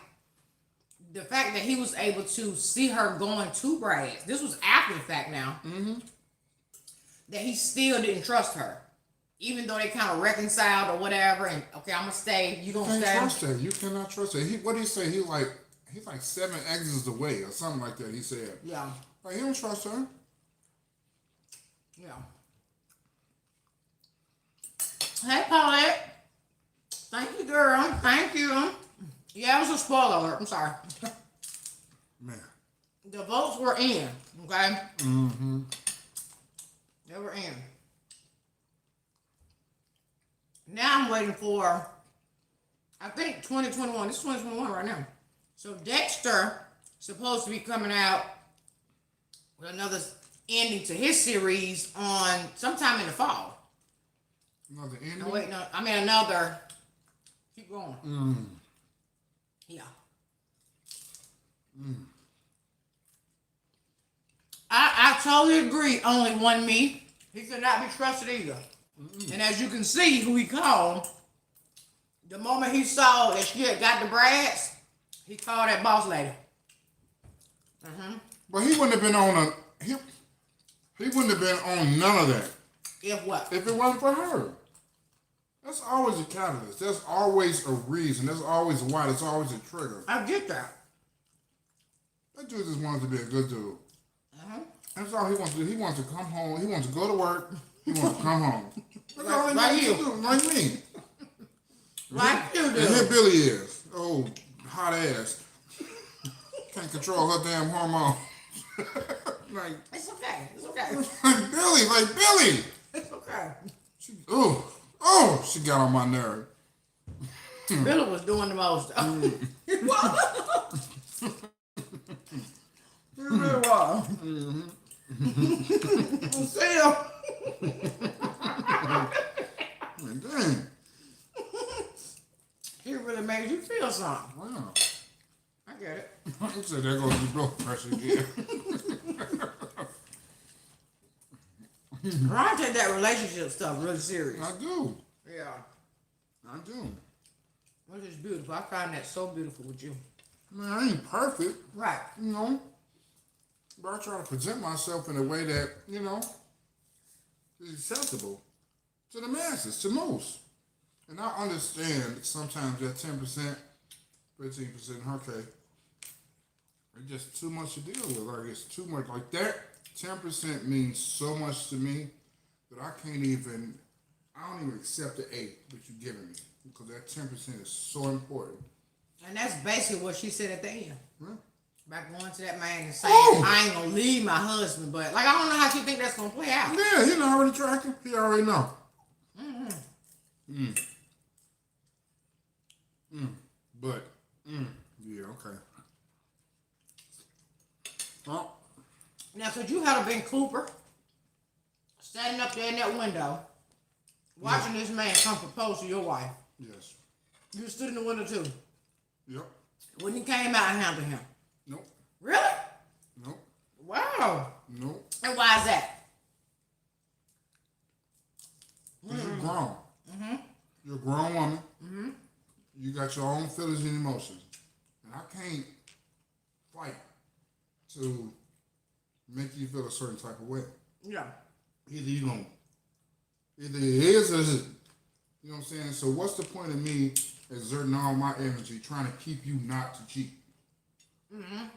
S1: the fact that he was able to see her going to Brad's, this was after the fact now, that he still didn't trust her? Even though they kind of reconciled or whatever, and okay, I'm gonna stay, you don't
S2: You
S1: stay.
S2: can't trust her. You cannot trust her. What did he say? He's like 7 exits away or something like that. He said.
S1: Yeah.
S2: Like he don't trust her.
S1: Yeah. Hey, Paulette. Thank you, girl. Thank you. Yeah, it was a spoiler alert. I'm sorry.
S2: Man.
S1: The votes were in, okay? They were in. Now I'm waiting for, I think 2021. It's 2021 right now. So Dexter supposed to be coming out with another ending to his series on sometime in the fall.
S2: Another ending?
S1: No, wait, no. I mean another. Keep going. Yeah. I totally agree. Only one me. He could not be trusted either. And as you can see, who he called, the moment he saw that she had got the Brads, he called that boss lady.
S2: But he wouldn't have been on he wouldn't have been on none of that
S1: If what?
S2: if it wasn't for her. That's always a catalyst. There's always a reason. There's always why. There's always a trigger.
S1: I get that.
S2: That dude just wants to be a good dude. That's all he wants to do. He wants to come home. He wants to go to work. He wants to come home. That's all he
S1: Like
S2: wants
S1: you.
S2: to do. Like me.
S1: Like you
S2: And here
S1: do.
S2: Billy is. Oh, hot ass. Can't control her damn hormones. like
S1: It's okay. It's okay.
S2: Billy.
S1: It's okay.
S2: She got on my nerve.
S1: Billy was doing the most. He really was. Still.
S2: Dang.
S1: He really made you feel something.
S2: Wow.
S1: I get it.
S2: He said there goes the blood pressure again.
S1: I take that relationship stuff really serious.
S2: I do.
S1: Yeah.
S2: I do.
S1: Which is beautiful. I find that so beautiful with you.
S2: Man, I ain't perfect,
S1: Right.
S2: you know. But I try to present myself in a way that, is acceptable to the masses, to most. And I understand sometimes that 10%, 15% in her case, it's just too much to deal with. Like, it's too much. Like, that 10% means so much to me that I don't even accept the 8 that you're giving me. Because that 10% is so important.
S1: And that's basically what she said at the end.
S2: Huh?
S1: By going to that man and saying,
S2: Oh!
S1: I ain't gonna leave my husband, but like I don't know how she think that's gonna play out.
S2: Yeah, he already tracking. He already know. But, yeah, okay. Well,
S1: Now, could you have been Cooper standing up there in that window, watching this man come propose to your wife?
S2: yes.
S1: You stood in the window too.
S2: Yep.
S1: When he came out and handled him.
S2: Nope.
S1: Really?
S2: Nope.
S1: Wow.
S2: Nope.
S1: And why is that?
S2: 'Cause you're grown. You're a grown woman. You got your own feelings and emotions. And I can't fight to make you feel a certain type of way.
S1: Yeah.
S2: Either it is or it isn't. You know what I'm saying? So what's the point of me exerting all my energy trying to keep you not to cheat?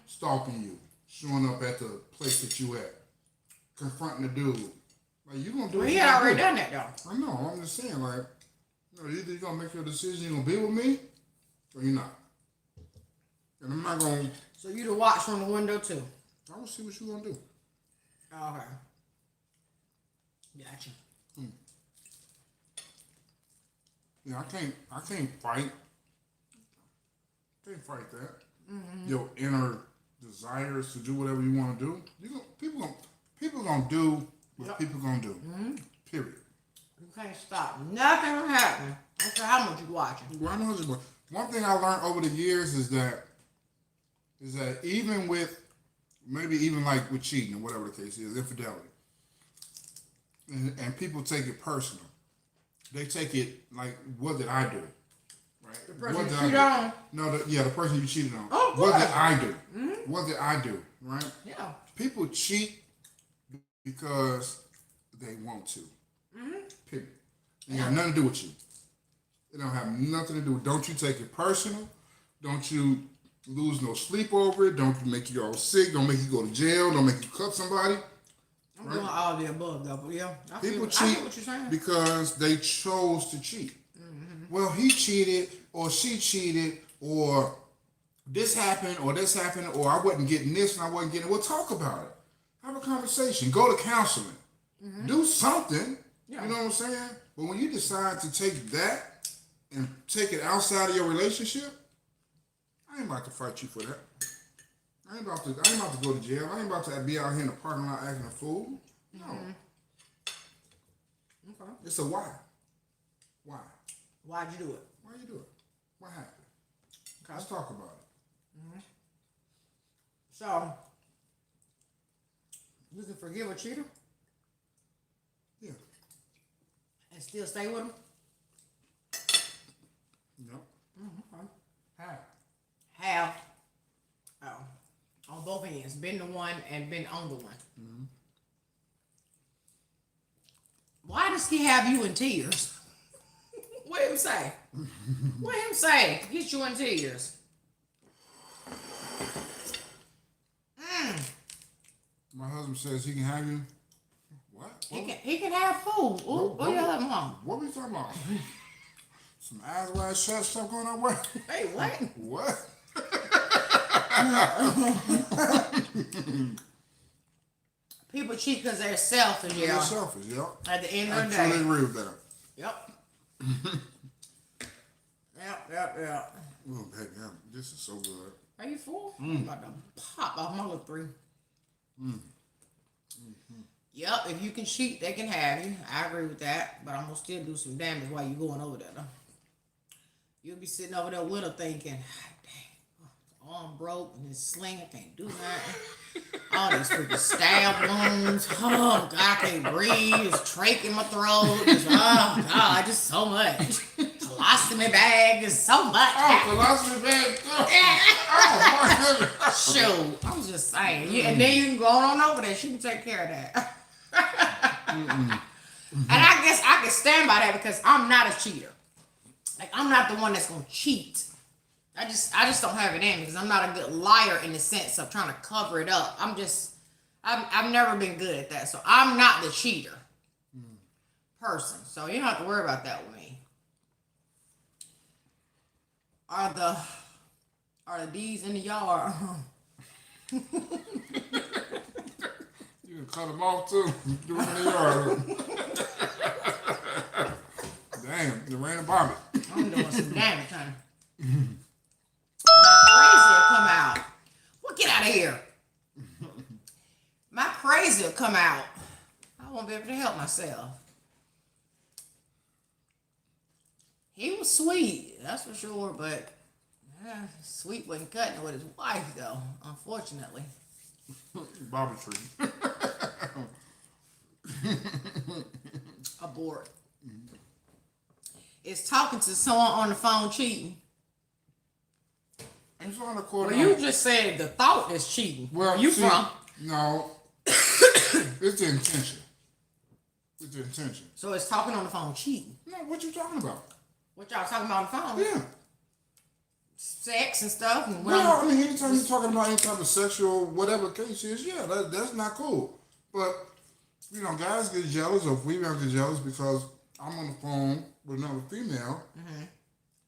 S2: Stalking you, showing up at the place that you at, confronting the dude. Like, you gonna do
S1: Well,
S2: what
S1: he
S2: you
S1: had
S2: gotta
S1: already
S2: do.
S1: done that though.
S2: I know, I'm just saying, like, Either you're gonna make your decision, you're gonna be with me, or you're not. And I'm not gonna.
S1: So you to watch from the window too.
S2: I will see what you're gonna do.
S1: Okay. Gotcha.
S2: Yeah, I can't fight. Can't fight that. Your inner desires to do whatever you want to do. People gonna do what people gonna do. Period.
S1: You can't stop nothing from happening. I don't care how much you watching.
S2: One thing I learned over the years is that even with maybe even like with cheating or whatever the case is, infidelity, and people take it personal. They take it like, what did I do? Right?
S1: The person
S2: what
S1: you
S2: did
S1: cheat
S2: I do?
S1: on?
S2: No, the person you cheated on.
S1: Oh,
S2: what
S1: good.
S2: did I do? What did I do? Right?
S1: Yeah.
S2: People cheat because they want to. Period. It got nothing to do with you. It don't have nothing to do with. Don't you take it personal. Don't you lose no sleep over it. Don't make you all sick. Don't make you go to jail. Don't make you cut somebody.
S1: I'm doing all the above though, but yeah.
S2: People
S1: I
S2: cheat
S1: get what you're saying.
S2: because they chose to cheat. Well, he cheated, or she cheated, or this happened, or I wasn't getting this and I wasn't getting it. Well, talk about it. Have a conversation. Go to counseling. Do something.
S1: Yeah.
S2: You know what I'm saying? But when you decide to take that and take it outside of your relationship, I ain't about to fight you for that. I ain't about to go to jail. I ain't about to be out here in the parking lot acting a fool. No.
S1: Okay.
S2: It's a why. Why?
S1: Why'd you do it?
S2: Why you do it? What happened?
S1: Okay.
S2: Let's talk about it.
S1: So, you can forgive a cheater
S2: Yeah.
S1: and still stay with him?
S2: Yep.
S1: Okay.
S2: How?
S1: Have, on both ends, been the one and been on the one. Why does he have you in tears? What him say? What him say? Get you in tears.
S2: My husband says he can have you. What?
S1: He can have food. What you have mom?
S2: What we talking about? Some eyes wide shut stuff going on? What?
S1: Hey, what?
S2: What?
S1: People cheat because they're selfish,
S2: You're
S1: yeah.
S2: selfish, yep.
S1: At the end
S2: I
S1: of the
S2: totally
S1: day.
S2: agree with that.
S1: Yep. Yep.
S2: Oh, baby, this is so good.
S1: Are you full? I'm about to pop off my little 3. Yep, if you can cheat, they can have you. I agree with that, but I'm gonna still do some damage while you going over there. Though. You'll be sitting over there with her thinking, dang, arm broke and his sling, can't do nothing. All these freaking stab wounds. Oh God, I can't breathe. It's trach in my throat. Just, oh God, just so much. Colostomy bag is so much.
S2: Oh, colostomy bag. Oh, my goodness.
S1: Shoot, I'm just saying. Yeah, and then you can go on over there. She can take care of that. And I guess I can stand by that because I'm not a cheater. Like I'm not the one that's gonna cheat. I just don't have it in me because I'm not a good liar in the sense of trying to cover it up. I've never been good at that. So I'm not the cheater person. So you don't have to worry about that with me. Are the D's in the yard?
S2: You can cut them off too. Do it in the yard. Damn, the rain about me.
S1: I'm doing some damage, honey. My crazy will come out. Well, get out of here. My crazy will come out. I won't be able to help myself. He was sweet, that's for sure, but sweet wasn't cutting it with his wife, though, unfortunately.
S2: Bobby tree.
S1: Abort. Is talking to someone on the phone cheating?
S2: I'm trying to call
S1: Well, you just said the thought is cheating. Where are you
S2: see,
S1: from?
S2: No. It's the intention. It's the intention.
S1: So it's talking on the phone cheating.
S2: No, what you talking about?
S1: What y'all talking about on the phone?
S2: Yeah.
S1: Sex and stuff. And
S2: Well, I mean, anytime you're talking about any type of sexual, whatever case is, yeah, that's not cool. But, you know, guys get jealous or females get jealous because I'm on the phone with another female.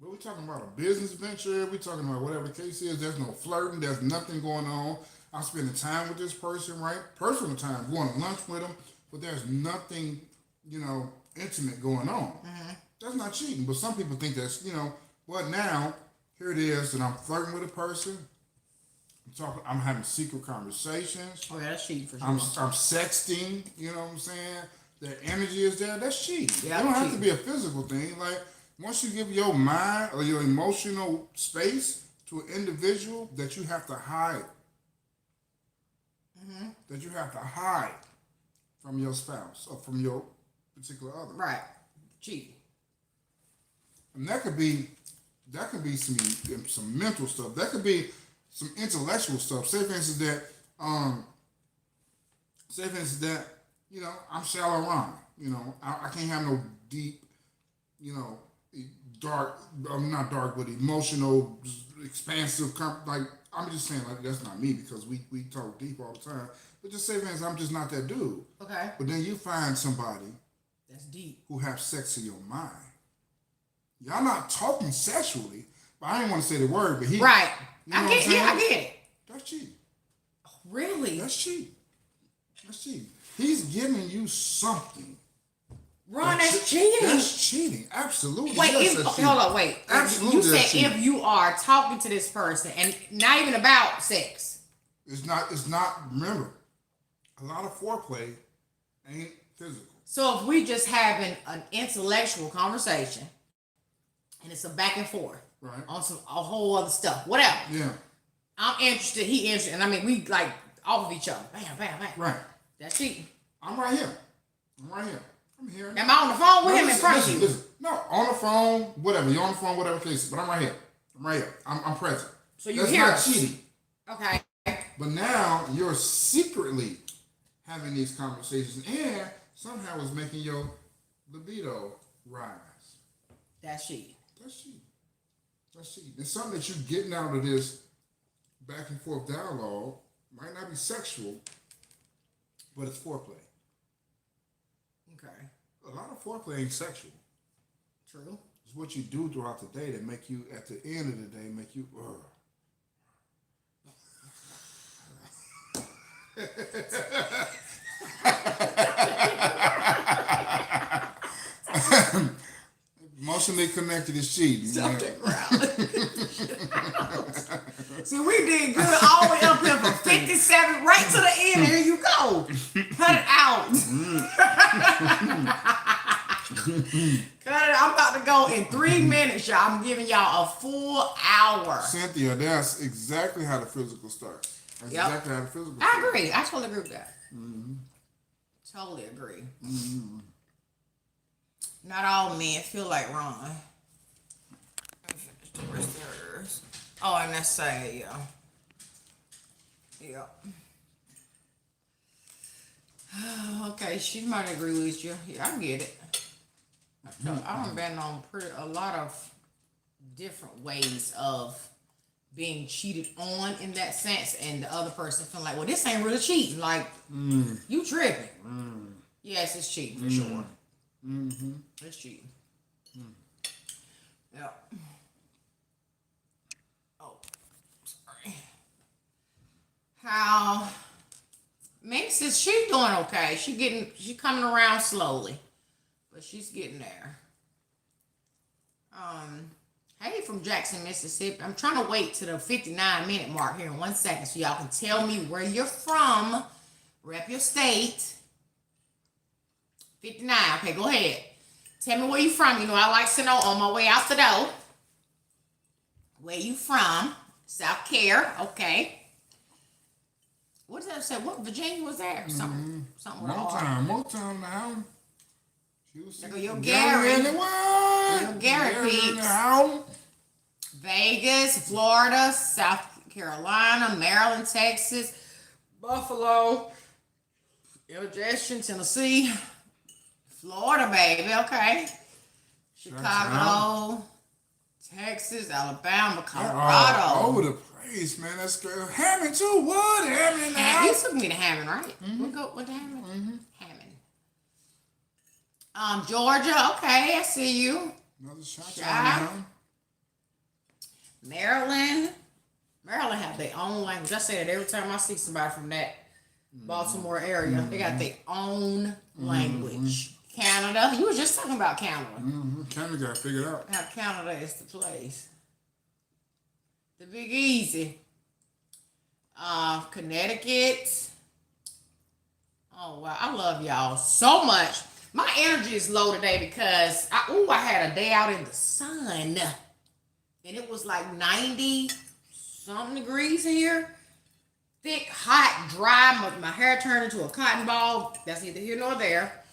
S2: But we're talking about a business venture. We're talking about whatever the case is. There's no flirting. There's nothing going on. I'm spending time with this person, right? Personal time, going to lunch with them. But there's nothing, intimate going on. That's not cheating. But some people think that's, But now, here it is, and I'm flirting with a person. I'm having secret conversations.
S1: Oh, yeah, that's cheating for sure.
S2: I'm sexting. You know what I'm saying? Their energy is there. That's cheating.
S1: Yeah,
S2: it don't have to be a physical thing. Like, once you give your mind or your emotional space to an individual that you have to hide, that you have to hide from your spouse or from your particular other.
S1: Right. Cheating.
S2: And that could be some mental stuff. That could be some intellectual stuff. Say for instance that I'm shallow around. I can't have no deep, dark. I'm not dark, but emotional, expansive. Like I'm just saying, like that's not me because we talk deep all the time. But just say for instance, I'm just not that dude.
S1: Okay.
S2: But then you find somebody
S1: That's deep.
S2: who have sex in your mind. Y'all not talking sexually, but I didn't want to say the word, but he.
S1: Right.
S2: I
S1: get it.
S2: That's cheating.
S1: Really?
S2: That's cheating. That's cheating. He's giving you something.
S1: Ron, that's cheating.
S2: That's cheating. Absolutely.
S1: Wait,
S2: yes, that's
S1: hold on, wait.
S2: Absolutely.
S1: You said if you are talking to this person and not even about sex.
S2: It's not, remember, a lot of foreplay ain't physical.
S1: So if we just having an intellectual conversation and it's a back and forth.
S2: Right.
S1: On a whole other stuff. Whatever.
S2: Yeah.
S1: I'm interested, he interested, and I mean we like off of each other. Bam, bam, bam.
S2: Right.
S1: That's cheating.
S2: I'm right here. I'm here.
S1: Am I on the phone with him in front of you?
S2: Listen. No, on the phone, whatever. You're on the phone, whatever case. But I'm right here. I'm present.
S1: So you
S2: That's
S1: hear
S2: not
S1: us.
S2: cheating.
S1: Okay.
S2: But now you're secretly having these conversations, and somehow it's making your libido rise.
S1: That's cheating.
S2: That's cheating. It's something that you're getting out of this back and forth dialogue. Might not be sexual, but it's foreplay.
S1: Okay.
S2: A lot of foreplay ain't sexual.
S1: True.
S2: It's what you do throughout the day that make you, at the end of the day, make you. Emotionally connected is cheating.
S1: Something See, we did good all the way up here from 57 right to the end. Here you go. Cut it out. Cut it. I'm about to go in 3 minutes, y'all. I'm giving y'all a full hour.
S2: Cynthia, that's exactly how the physical starts. That's exactly how the physical starts.
S1: I agree. I totally agree with that. Totally agree. Not all men feel like Ron. Oh, and that's sad, yeah. Okay, she might agree with you. Yeah, I get it. I've been on a lot of different ways of being cheated on in that sense, and the other person feeling like, well, this ain't really cheating. Like, you tripping. Yes, it's cheating for sure. It's cheating. Yep. Oh, sorry. How Minx is she doing okay? She coming around slowly, but she's getting there. Hey, from Jackson, Mississippi. I'm trying to wait to the 59-minute mark here in 1 second so y'all can tell me where you're from. Rep your state. 59. Okay, go ahead. Tell me where you from. You know, I like to know on my way out the door. Where you from? South Care. Okay. What does that say? What Virginia was there? Something with
S2: More time now.
S1: There go your Gary. Your Gary peeps. Vegas, Florida, South Carolina, Maryland, Texas, Buffalo, Indigestion, Tennessee, Florida, baby. Okay. Chicago, Texas, Alabama, Colorado.
S2: All over the place, man. That's good. Hammond too. What? Hammond now?
S1: You took me to Hammond, right? What to Hammond? Hammond. Georgia, okay, I see you.
S2: Another shot
S1: Shot.
S2: down.
S1: Maryland. Maryland have their own language. I say that every time I see somebody from that Baltimore area. They got their own language. Canada. You were just talking about Canada.
S2: Canada got figured out.
S1: How Canada is the place. The Big Easy. Connecticut. Oh wow, I love y'all so much. My energy is low today because I had a day out in the sun, and it was like 90 something degrees here. Thick, hot, dry. My hair turned into a cotton ball. That's neither here nor there.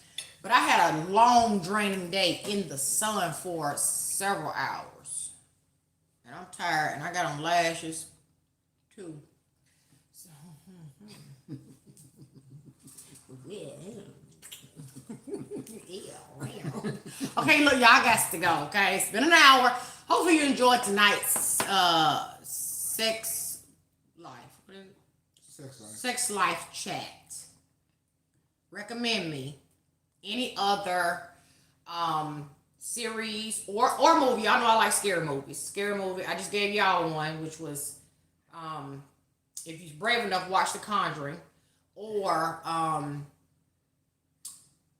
S1: But I had a long, draining day in the sun for several hours, and I'm tired. And I got on lashes too. So, okay, look, y'all got to go. Okay, it's been an hour. Hopefully you enjoyed tonight's sex life chat. Recommend me any other series or movie. Y'all know I like scary movies. Scary movie. I just gave y'all one, which was if you're brave enough, watch The Conjuring. Or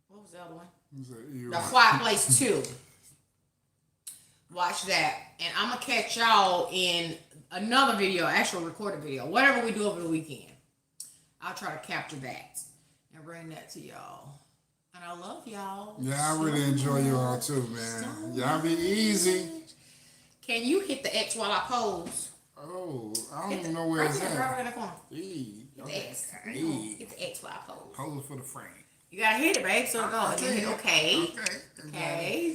S1: what was the other one? The Quiet Place 2. Watch that. And I'm gonna catch y'all in another video, actual recorded video. Whatever we do over the weekend. I'll try to capture that and bring that to y'all. And I love y'all.
S2: Yeah, I really enjoy you all too, man. Y'all be easy.
S1: Can you hit the X while I pose?
S2: Oh, I don't even know where it's at.
S1: Right in the corner.
S2: Hit
S1: The X. Hit the X while I pose.
S2: Hold it for the frame.
S1: You gotta hit it, babe, so it goes.
S2: Okay.
S1: Okay.
S2: Okay.
S1: Okay.